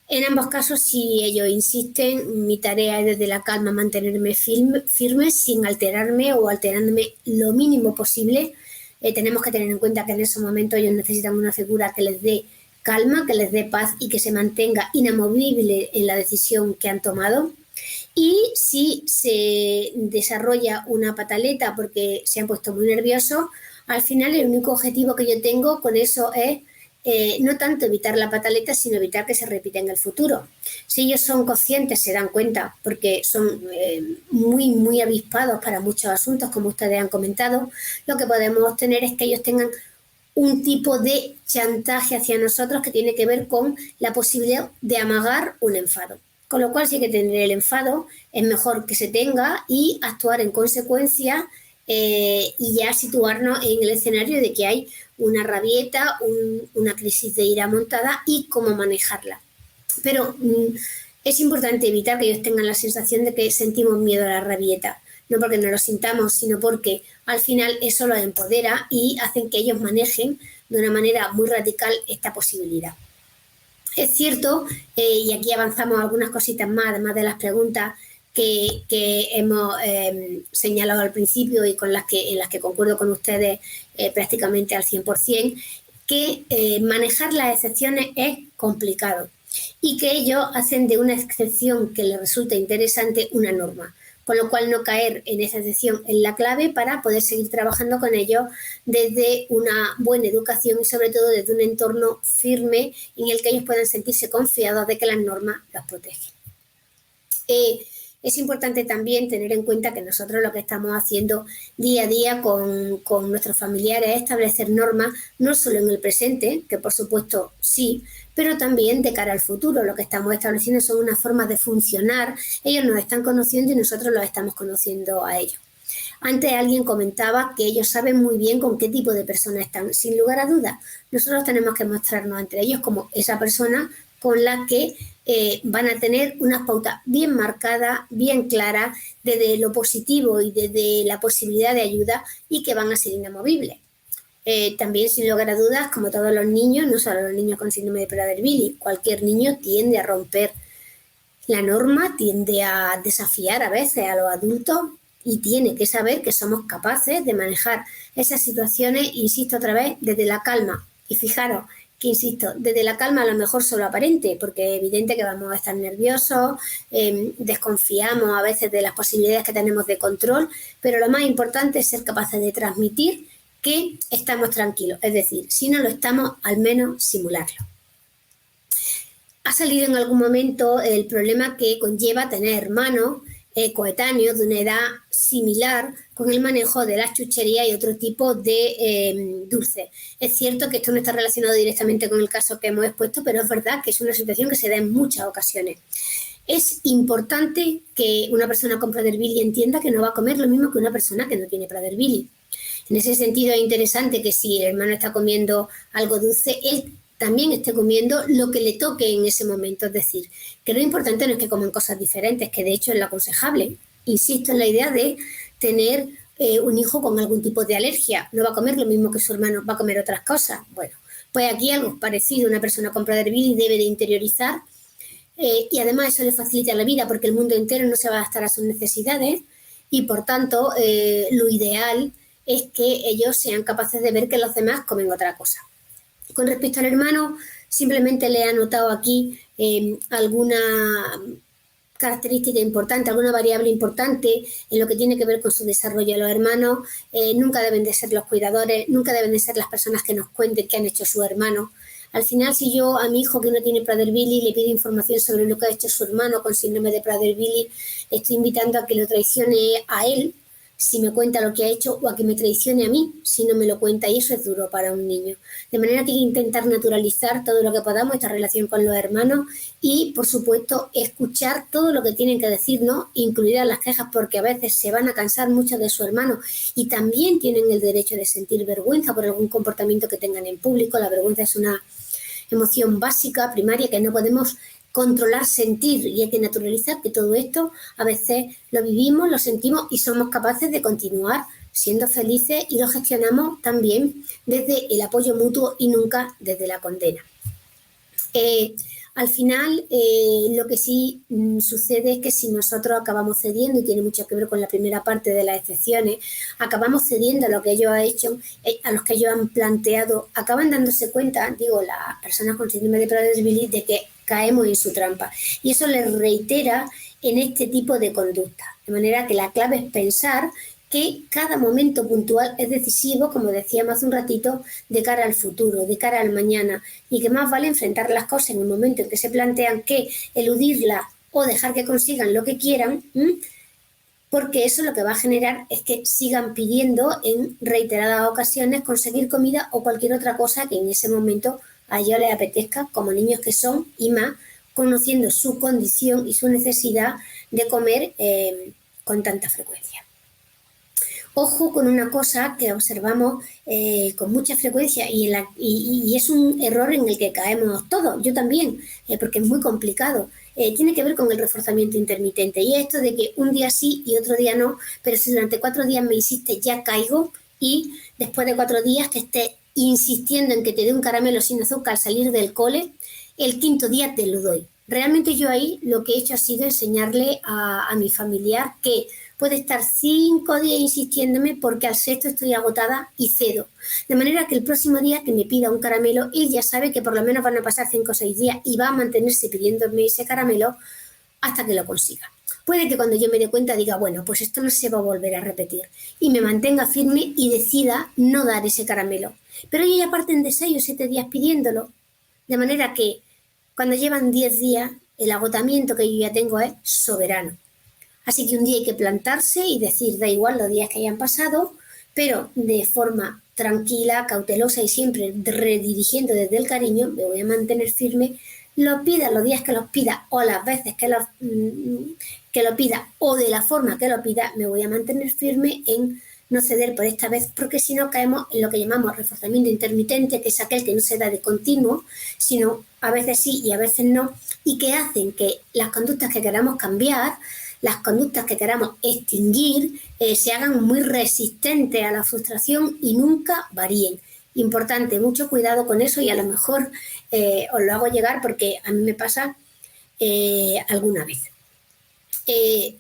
En ambos casos, si ellos insisten, mi tarea es desde la calma mantenerme firme sin alterarme o alterándome lo mínimo posible. Tenemos que tener en cuenta que en esos momentos ellos necesitan una figura que les dé calma, que les dé paz y que se mantenga inamovible en la decisión que han tomado. Y si se desarrolla una pataleta porque se han puesto muy nerviosos, al final el único objetivo que yo tengo con eso es no tanto evitar la pataleta, sino evitar que se repita en el futuro. Si ellos son conscientes, se dan cuenta, porque son muy, muy avispados para muchos asuntos, como ustedes han comentado, lo que podemos obtener es que ellos tengan un tipo de chantaje hacia nosotros que tiene que ver con la posibilidad de amagar un enfado. Con lo cual, si hay que tener el enfado, es mejor que se tenga y actuar en consecuencia, y ya situarnos en el escenario de que hay una rabieta, una crisis de ira montada y cómo manejarla. Pero es importante evitar que ellos tengan la sensación de que sentimos miedo a la rabieta, no porque no lo sintamos, sino porque al final eso los empodera y hacen que ellos manejen de una manera muy radical esta posibilidad. Es cierto, y aquí avanzamos algunas cositas más, además de las preguntas que hemos señalado al principio y en las que concuerdo con ustedes prácticamente al 100%, que manejar las excepciones es complicado y que ellos hacen de una excepción que les resulta interesante una norma, con lo cual no caer en esa excepción es la clave para poder seguir trabajando con ellos desde una buena educación y sobre todo desde un entorno firme en el que ellos puedan sentirse confiados de que las normas los protegen. Es importante también tener en cuenta que nosotros lo que estamos haciendo día a día con nuestros familiares es establecer normas no solo en el presente, que por supuesto sí, pero también de cara al futuro. Lo que estamos estableciendo son unas formas de funcionar. Ellos nos están conociendo y nosotros los estamos conociendo a ellos. Antes alguien comentaba que ellos saben muy bien con qué tipo de persona están. Sin lugar a dudas, nosotros tenemos que mostrarnos entre ellos como esa persona con la que van a tener unas pautas bien marcadas, bien claras, desde lo positivo y desde la posibilidad de ayuda, y que van a ser inamovibles. También, sin lugar a dudas, como todos los niños, no solo los niños con síndrome de Prader-Willi, cualquier niño tiende a romper la norma, tiende a desafiar a veces a los adultos y tiene que saber que somos capaces de manejar esas situaciones, insisto otra vez, desde la calma. Y fijaros que, insisto, desde la calma a lo mejor solo aparente, porque es evidente que vamos a estar nerviosos, desconfiamos a veces de las posibilidades que tenemos de control, pero lo más importante es ser capaces de transmitir que estamos tranquilos, es decir, si no lo estamos, al menos simularlo. Ha salido en algún momento el problema que conlleva tener hermanos coetáneos de una edad similar con el manejo de las chucherías y otro tipo de dulces. Es cierto que esto no está relacionado directamente con el caso que hemos expuesto, pero es verdad que es una situación que se da en muchas ocasiones. Es importante que una persona con Prader-Willi entienda que no va a comer lo mismo que una persona que no tiene Prader-Willi. En ese sentido es interesante que si el hermano está comiendo algo dulce, él también esté comiendo lo que le toque en ese momento. Es decir, que lo importante no es que coman cosas diferentes, que de hecho es lo aconsejable. Insisto en la idea de tener un hijo con algún tipo de alergia. No va a comer lo mismo que su hermano, va a comer otras cosas. Bueno, pues aquí algo parecido. Una persona con Prader-Willi debe de interiorizar y además eso le facilita la vida porque el mundo entero no se va a adaptar a sus necesidades y por tanto lo ideal es que ellos sean capaces de ver que los demás comen otra cosa. Con respecto al hermano, simplemente le he anotado aquí alguna característica importante, alguna variable importante en lo que tiene que ver con su desarrollo. Los hermanos nunca deben de ser los cuidadores, nunca deben de ser las personas que nos cuenten qué han hecho sus hermanos. Al final, si yo a mi hijo que no tiene Prader-Willi le pido información sobre lo que ha hecho su hermano con síndrome de Prader-Willi, estoy invitando a que lo traicione a él si me cuenta lo que ha hecho o a que me traicione a mí si no me lo cuenta, y eso es duro para un niño. De manera que hay que intentar naturalizar todo lo que podamos esta relación con los hermanos y, por supuesto, escuchar todo lo que tienen que decirnos, incluidas las quejas, porque a veces se van a cansar mucho de su hermano y también tienen el derecho de sentir vergüenza por algún comportamiento que tengan en público. La vergüenza es una emoción básica, primaria, que no podemos controlar, sentir, y hay que naturalizar que todo esto a veces lo vivimos, lo sentimos y somos capaces de continuar siendo felices y lo gestionamos también desde el apoyo mutuo y nunca desde la condena. Al final, lo que sí sucede es que si nosotros acabamos cediendo, y tiene mucho que ver con la primera parte de las excepciones, acabamos cediendo a lo que ellos han hecho, a los que ellos han planteado, acaban dándose cuenta, digo, las personas con síndrome de Prader-Willi, de que caemos en su trampa. Y eso les reitera en este tipo de conducta. De manera que la clave es pensar que cada momento puntual es decisivo, como decíamos hace un ratito, de cara al futuro, de cara al mañana, y que más vale enfrentar las cosas en un momento en que se plantean que eludirlas o dejar que consigan lo que quieran, porque eso lo que va a generar es que sigan pidiendo en reiteradas ocasiones conseguir comida o cualquier otra cosa que en ese momento a ellos les apetezca, como niños que son, y más conociendo su condición y su necesidad de comer con tanta frecuencia. Ojo con una cosa que observamos con mucha frecuencia y es un error en el que caemos todos, yo también, porque es muy complicado. Tiene que ver con el reforzamiento intermitente y esto de que un día sí y otro día no, pero si durante 4 días me insistes ya caigo y después de 4 días que estés insistiendo en que te dé un caramelo sin azúcar al salir del cole, el 5.º día te lo doy. Realmente yo ahí lo que he hecho ha sido enseñarle a mi familiar que puede estar 5 días insistiéndome porque al 6.º estoy agotada y cedo. De manera que el próximo día que me pida un caramelo, él ya sabe que por lo menos van a pasar 5 o 6 días y va a mantenerse pidiéndome ese caramelo hasta que lo consiga. Puede que cuando yo me dé cuenta diga, bueno, pues esto no se va a volver a repetir y me mantenga firme y decida no dar ese caramelo. Pero ellos ya parten de 6 o 7 días pidiéndolo. De manera que cuando llevan 10 días, el agotamiento que yo ya tengo es soberano. Así que un día hay que plantarse y decir, da igual los días que hayan pasado, pero de forma tranquila, cautelosa y siempre redirigiendo desde el cariño, me voy a mantener firme, lo pida los días que los pida o las veces que lo pida o de la forma que lo pida, me voy a mantener firme en no ceder por esta vez, porque si no caemos en lo que llamamos reforzamiento intermitente, que es aquel que no se da de continuo, sino a veces sí y a veces no, y que hacen que las conductas que queramos cambiar, las conductas que queramos extinguir, se hagan muy resistentes a la frustración y nunca varíen. Importante, mucho cuidado con eso y a lo mejor os lo hago llegar porque a mí me pasa alguna vez.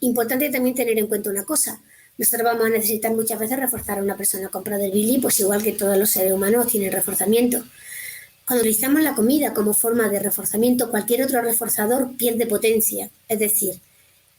Importante también tener en cuenta una cosa. Nosotros vamos a necesitar muchas veces reforzar a una persona con Prader-Willi, pues igual que todos los seres humanos tienen reforzamiento. Cuando utilizamos la comida como forma de reforzamiento, cualquier otro reforzador pierde potencia. Es decir,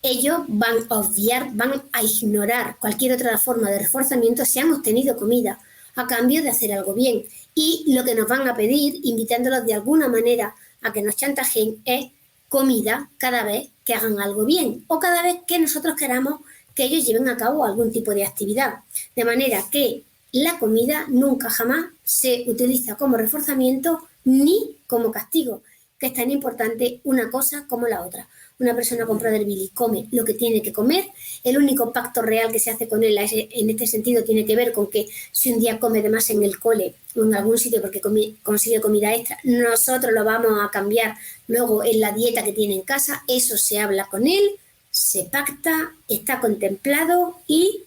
ellos van a obviar, van a ignorar cualquier otra forma de reforzamiento si han obtenido comida a cambio de hacer algo bien. Y lo que nos van a pedir, invitándolos de alguna manera a que nos chantajeen, es comida cada vez que hagan algo bien o cada vez que nosotros queramos que ellos lleven a cabo algún tipo de actividad. De manera que la comida nunca jamás se utiliza como reforzamiento ni como castigo, que es tan importante una cosa como la otra. Una persona con Prader-Willi come lo que tiene que comer. El único pacto real que se hace con él en este sentido tiene que ver con que si un día come de más en el cole o en algún sitio porque consigue comida extra, nosotros lo vamos a cambiar luego en la dieta que tiene en casa. Eso se habla con él, se pacta, está contemplado y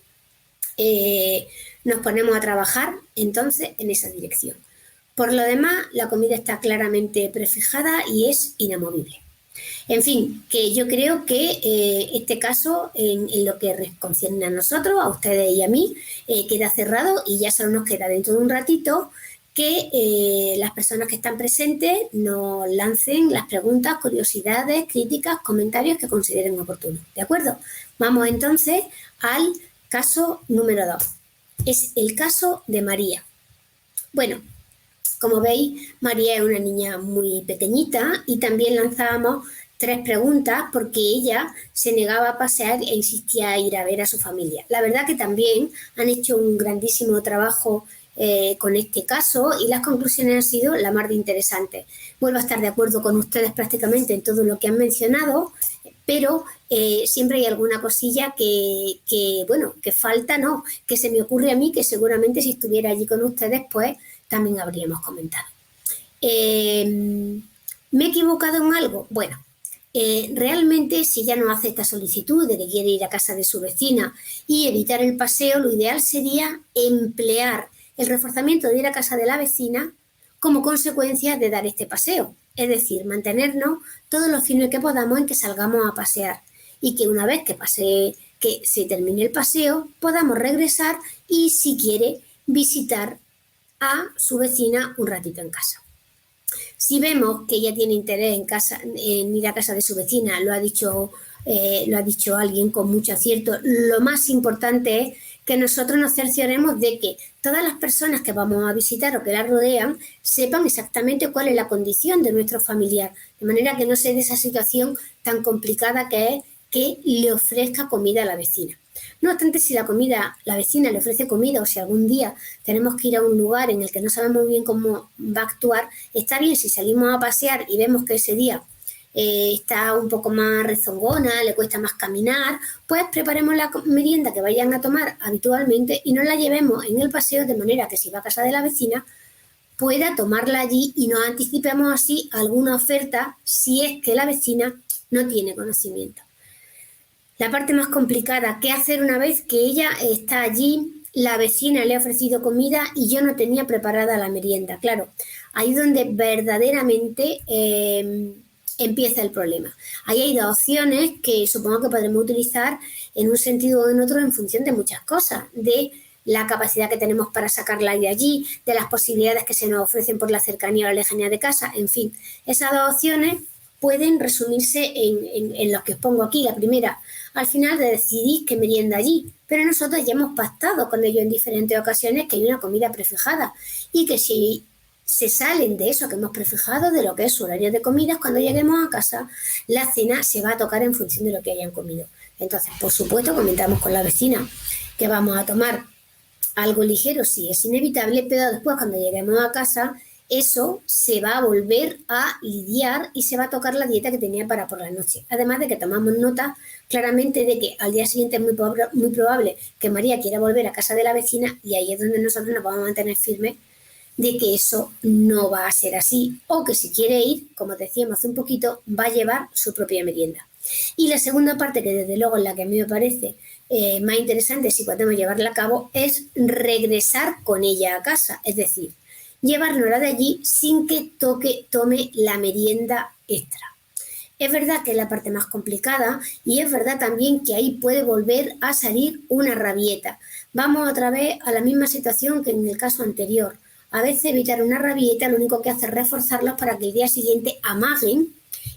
nos ponemos a trabajar entonces en esa dirección. Por lo demás, la comida está claramente prefijada y es inamovible. En fin, que yo creo que este caso, en lo que concierne a nosotros, a ustedes y a mí, queda cerrado y ya solo nos queda dentro de un ratito que las personas que están presentes nos lancen las preguntas, curiosidades, críticas, comentarios que consideren oportunos. ¿De acuerdo? Vamos entonces al caso número 2. Es el caso de María. Bueno, como veis, María es una niña muy pequeñita y también lanzábamos 3 preguntas porque ella se negaba a pasear e insistía en ir a ver a su familia. La verdad que también han hecho un grandísimo trabajo con este caso y las conclusiones han sido la más de interesantes. Vuelvo a estar de acuerdo con ustedes prácticamente en todo lo que han mencionado, pero siempre hay alguna cosilla que falta, ¿no? Que se me ocurre a mí que seguramente si estuviera allí con ustedes, pues también habríamos comentado. ¿Me he equivocado en algo? Bueno, realmente si ella no hace esta solicitud de que quiere ir a casa de su vecina y evitar el paseo, lo ideal sería emplear el reforzamiento de ir a casa de la vecina como consecuencia de dar este paseo. Es decir, mantenernos todos los fines que podamos en que salgamos a pasear y que una vez que se termine el paseo podamos regresar y si quiere visitar a su vecina un ratito en casa. Si vemos que ella tiene interés en ir a casa de su vecina, lo ha dicho alguien con mucho acierto, lo más importante es que nosotros nos cercioremos de que todas las personas que vamos a visitar o que la rodean sepan exactamente cuál es la condición de nuestro familiar, de manera que no se dé esa situación tan complicada que es que le ofrezca comida a la vecina. No obstante, si la vecina le ofrece comida o si algún día tenemos que ir a un lugar en el que no sabemos bien cómo va a actuar, está bien si salimos a pasear y vemos que ese día está un poco más rezongona, le cuesta más caminar, pues preparemos la merienda que vayan a tomar habitualmente y no la llevemos en el paseo de manera que si va a casa de la vecina pueda tomarla allí y nos anticipemos así alguna oferta si es que la vecina no tiene conocimiento. La parte más complicada, ¿qué hacer una vez que ella está allí, la vecina le ha ofrecido comida y yo no tenía preparada la merienda? Claro, ahí es donde verdaderamente empieza el problema. Ahí hay 2 opciones que supongo que podremos utilizar en un sentido o en otro en función de muchas cosas, de la capacidad que tenemos para sacarla de allí, de las posibilidades que se nos ofrecen por la cercanía o la lejanía de casa, en fin. Esas 2 opciones pueden resumirse en los que os pongo aquí. La primera, al final de decidir qué merienda allí, pero nosotros ya hemos pactado con ellos en diferentes ocasiones que hay una comida prefijada y que si se salen de eso que hemos prefijado, de lo que es su horario de comidas, cuando lleguemos a casa, la cena se va a tocar en función de lo que hayan comido. Entonces, por supuesto, comentamos con la vecina que vamos a tomar algo ligero si es inevitable, pero después cuando lleguemos a casa, eso se va a volver a lidiar y se va a tocar la dieta que tenía para por la noche. Además de que tomamos nota claramente de que al día siguiente es muy probable que María quiera volver a casa de la vecina y ahí es donde nosotros nos vamos a mantener firmes de que eso no va a ser así o que si quiere ir, como decíamos hace un poquito, va a llevar su propia merienda. Y la segunda parte, que desde luego es la que a mí me parece más interesante si podemos llevarla a cabo, es regresar con ella a casa, es decir, llevarla de allí sin que tome la merienda extra. Es verdad que es la parte más complicada y es verdad también que ahí puede volver a salir una rabieta. Vamos otra vez a la misma situación que en el caso anterior. a veces evitar una rabieta lo único que hace es reforzarlos para que el día siguiente amaguen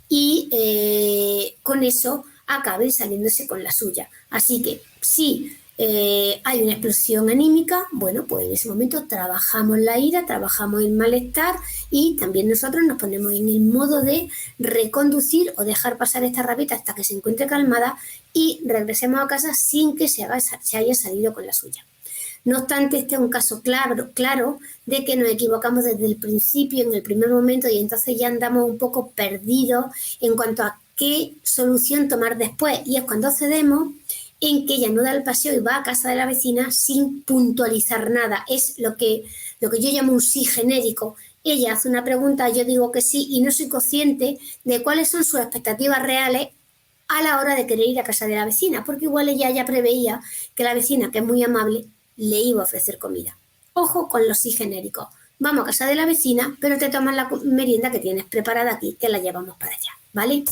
y con eso acaben saliéndose con la suya. Así que si hay una explosión anímica, bueno, pues en ese momento trabajamos la ira, trabajamos el malestar y también nosotros nos ponemos en el modo de reconducir o dejar pasar esta rabieta hasta que se encuentre calmada y regresemos a casa sin que se haya salido con la suya. No obstante, este es un caso claro de que nos equivocamos desde el principio, en el primer momento, y entonces ya andamos un poco perdidos en cuanto a qué solución tomar después. Y es cuando cedemos en que ella no da el paseo y va a casa de la vecina sin puntualizar nada. Es lo que yo llamo un sí genérico. Ella hace una pregunta, yo digo que sí y no soy consciente de cuáles son sus expectativas reales a la hora de querer ir a casa de la vecina, porque igual ella ya preveía que la vecina, que es muy amable, le iba a ofrecer comida. Ojo con los sí genéricos. Vamos a casa de la vecina, pero te tomas la merienda que tienes preparada aquí, que la llevamos para allá, ¿vale?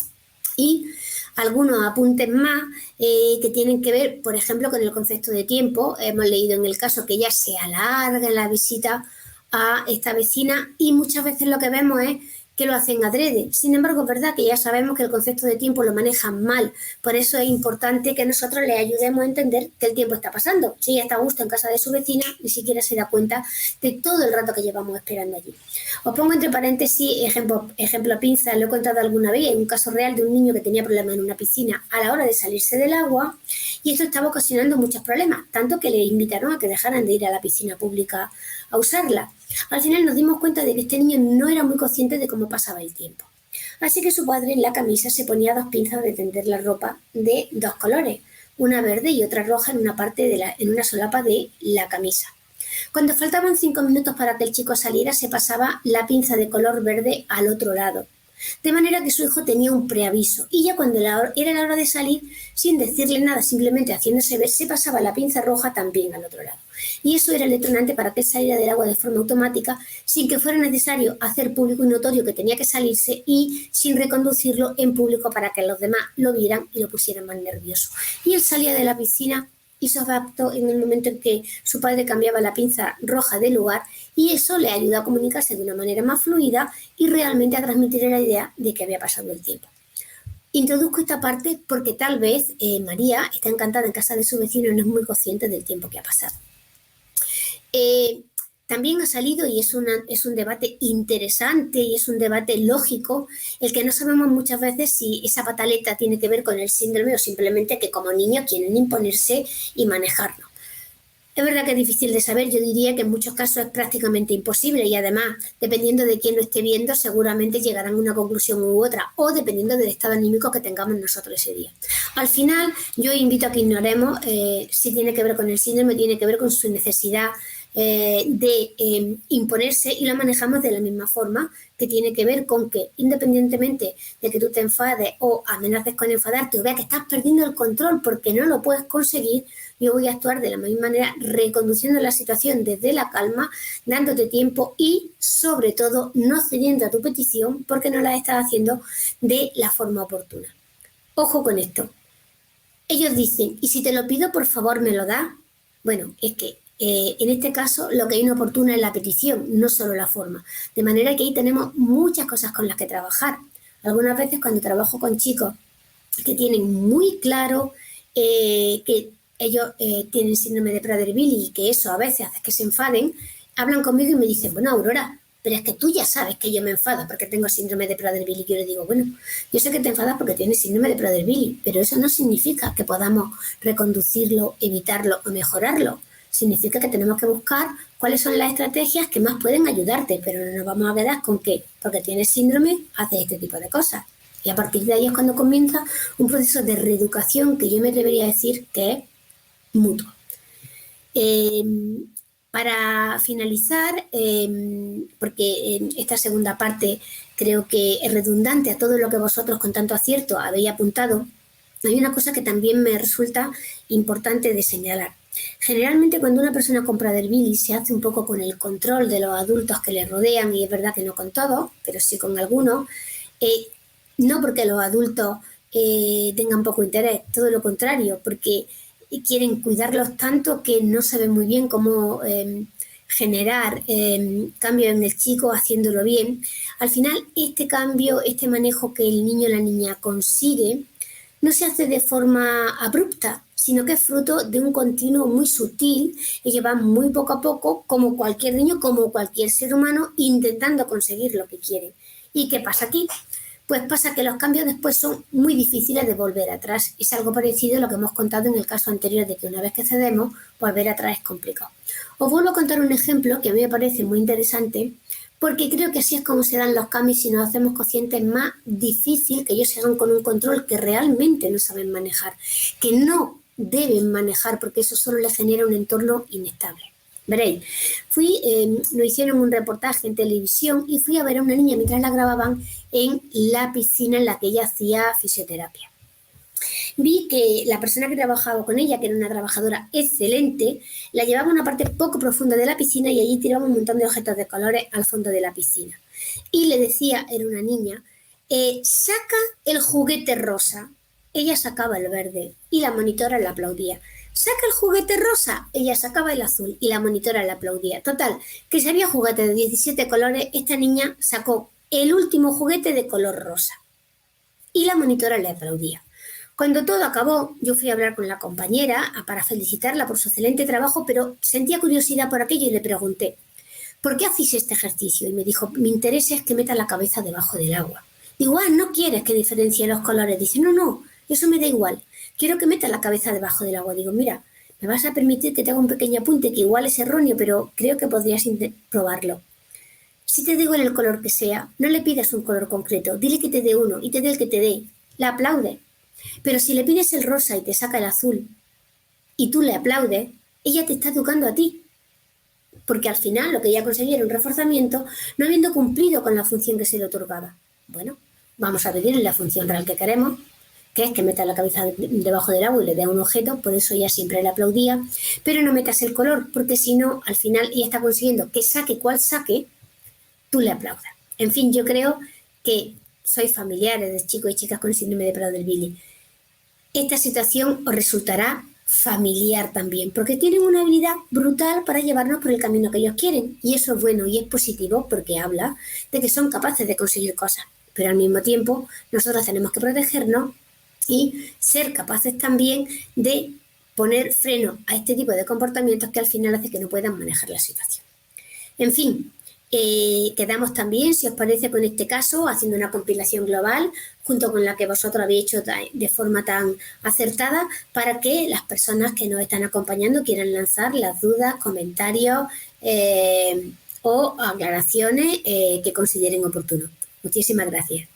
Y algunos apuntes más que tienen que ver, por ejemplo, con el concepto de tiempo. Hemos leído en el caso que ya se alarga la visita a esta vecina y muchas veces lo que vemos es que lo hacen adrede. Sin embargo, es verdad que ya sabemos que el concepto de tiempo lo manejan mal. Por eso es importante que nosotros le ayudemos a entender que el tiempo está pasando. Si ella está a gusto en casa de su vecina, ni siquiera se da cuenta de todo el rato que llevamos esperando allí. Os pongo entre paréntesis, ejemplo pinza, lo he contado alguna vez, en un caso real de un niño que tenía problemas en una piscina a la hora de salirse del agua y esto estaba ocasionando muchos problemas, tanto que le invitaron a que dejaran de ir a la piscina pública a usarla. Al final nos dimos cuenta de que este niño no era muy consciente de cómo pasaba el tiempo. Así que su padre en la camisa se ponía 2 pinzas de tender la ropa de 2 colores, una verde y otra roja en una solapa de la camisa. Cuando faltaban 5 minutos para que el chico saliera, se pasaba la pinza de color verde al otro lado. De manera que su hijo tenía un preaviso y ya cuando era la hora de salir, sin decirle nada, simplemente haciéndose ver, se pasaba la pinza roja también al otro lado. Y eso era el detonante para que él saliera del agua de forma automática sin que fuera necesario hacer público y notorio que tenía que salirse y sin reconducirlo en público para que los demás lo vieran y lo pusieran más nervioso. Y él salía de la piscina y se adaptó en el momento en que su padre cambiaba la pinza roja de lugar y eso le ayudó a comunicarse de una manera más fluida y realmente a transmitir la idea de que había pasado el tiempo. Introduzco esta parte porque tal vez María está encantada en casa de su vecino y no es muy consciente del tiempo que ha pasado. También ha salido, y es un debate interesante y es un debate lógico, el que no sabemos muchas veces si esa pataleta tiene que ver con el síndrome o simplemente que como niños quieren imponerse y manejarlo. Es verdad que es difícil de saber, yo diría que en muchos casos es prácticamente imposible y además, dependiendo de quién lo esté viendo, seguramente llegarán a una conclusión u otra o dependiendo del estado anímico que tengamos nosotros ese día. Al final, yo invito a que ignoremos si tiene que ver con el síndrome, tiene que ver con su necesidad de imponerse y la manejamos de la misma forma que tiene que ver con que independientemente de que tú te enfades o amenaces con enfadarte o veas que estás perdiendo el control porque no lo puedes conseguir, yo voy a actuar de la misma manera reconduciendo la situación desde la calma, dándote tiempo y sobre todo no cediendo a tu petición porque no la estás haciendo de la forma oportuna. Ojo con esto. Ellos dicen, ¿y si te lo pido por favor me lo das? Bueno, es que en este caso lo que es inoportuna es la petición, no solo la forma. De manera que ahí tenemos muchas cosas con las que trabajar. Algunas veces cuando trabajo con chicos que tienen muy claro que ellos tienen síndrome de Prader-Willi y que eso a veces hace que se enfaden, hablan conmigo y me dicen, bueno, Aurora, pero es que tú ya sabes que yo me enfado porque tengo síndrome de Prader-Willi. Yo le digo, bueno, yo sé que te enfadas porque tienes síndrome de Prader-Willi, pero eso no significa que podamos reconducirlo, evitarlo o mejorarlo. Significa que tenemos que buscar cuáles son las estrategias que más pueden ayudarte, pero no nos vamos a quedar con que porque tienes síndrome haces este tipo de cosas. Y a partir de ahí es cuando comienza un proceso de reeducación que yo me debería decir que es mutuo. Para finalizar, porque esta segunda parte creo que es redundante a todo lo que vosotros con tanto acierto habéis apuntado, hay una cosa que también me resulta importante de señalar. Generalmente cuando una persona con Prader-Willi se hace un poco con el control de los adultos que le rodean, y es verdad que no con todos, pero sí con algunos, no porque los adultos tengan poco interés, todo lo contrario, porque quieren cuidarlos tanto que no saben muy bien cómo generar cambio en el chico haciéndolo bien, al final este cambio, este manejo que el niño o la niña consigue, no se hace de forma abrupta, sino que es fruto de un continuo muy sutil y que va muy poco a poco, como cualquier niño, como cualquier ser humano, intentando conseguir lo que quiere. ¿Y qué pasa aquí? Pues pasa que los cambios después son muy difíciles de volver atrás. Es algo parecido a lo que hemos contado en el caso anterior de que una vez que cedemos, volver atrás es complicado. Os vuelvo a contar un ejemplo que a mí me parece muy interesante, porque creo que así es como se dan los cambios si nos hacemos conscientes. Más difícil que ellos se hagan con un control que realmente no saben manejar, que no deben manejar, porque eso solo les genera un entorno inestable. Veréis, nos hicieron un reportaje en televisión y fui a ver a una niña mientras la grababan en la piscina en la que ella hacía fisioterapia. Vi que la persona que trabajaba con ella, que era una trabajadora excelente, la llevaba a una parte poco profunda de la piscina y allí tiraba un montón de objetos de colores al fondo de la piscina. Y le decía, era una niña, saca el juguete rosa. Ella sacaba el verde y la monitora le aplaudía. Saca el juguete rosa, ella sacaba el azul y la monitora le aplaudía. Total, que si había juguetes de 17 colores, esta niña sacó el último juguete de color rosa y la monitora le aplaudía. Cuando todo acabó, yo fui a hablar con la compañera para felicitarla por su excelente trabajo, pero sentía curiosidad por aquello y le pregunté, ¿por qué hacéis este ejercicio? Y me dijo, mi interés es que meta la cabeza debajo del agua. Digo, ¿no quieres que diferencie los colores? Dice, no, eso me da igual. Quiero que metas la cabeza debajo del agua. Digo, mira, me vas a permitir que te haga un pequeño apunte que igual es erróneo, pero creo que podrías probarlo. Si te digo en el color que sea, no le pidas un color concreto. Dile que te dé uno y te dé el que te dé. La aplaude. Pero si le pides el rosa y te saca el azul y tú le aplaudes, ella te está educando a ti. Porque al final lo que ella conseguía era un reforzamiento, no habiendo cumplido con la función que se le otorgaba. Bueno, vamos a pedirle la función real que queremos, que es que meta la cabeza debajo del agua y le dé un objeto, por eso ella siempre le aplaudía, pero no metas el color, porque si no, al final ella está consiguiendo que saque cual saque, tú le aplaudas. En fin, yo creo que sois familiares de chicos y chicas con el síndrome de Prader-Willi. Esta situación os resultará familiar también, porque tienen una habilidad brutal para llevarnos por el camino que ellos quieren, y eso es bueno y es positivo porque habla de que son capaces de conseguir cosas, pero al mismo tiempo nosotros tenemos que protegernos y ser capaces también de poner freno a este tipo de comportamientos que al final hace que no puedan manejar la situación. En fin, quedamos también, si os parece, con este caso, haciendo una compilación global, junto con la que vosotros habéis hecho de forma tan acertada, para que las personas que nos están acompañando quieran lanzar las dudas, comentarios o aclaraciones que consideren oportunos. Muchísimas gracias.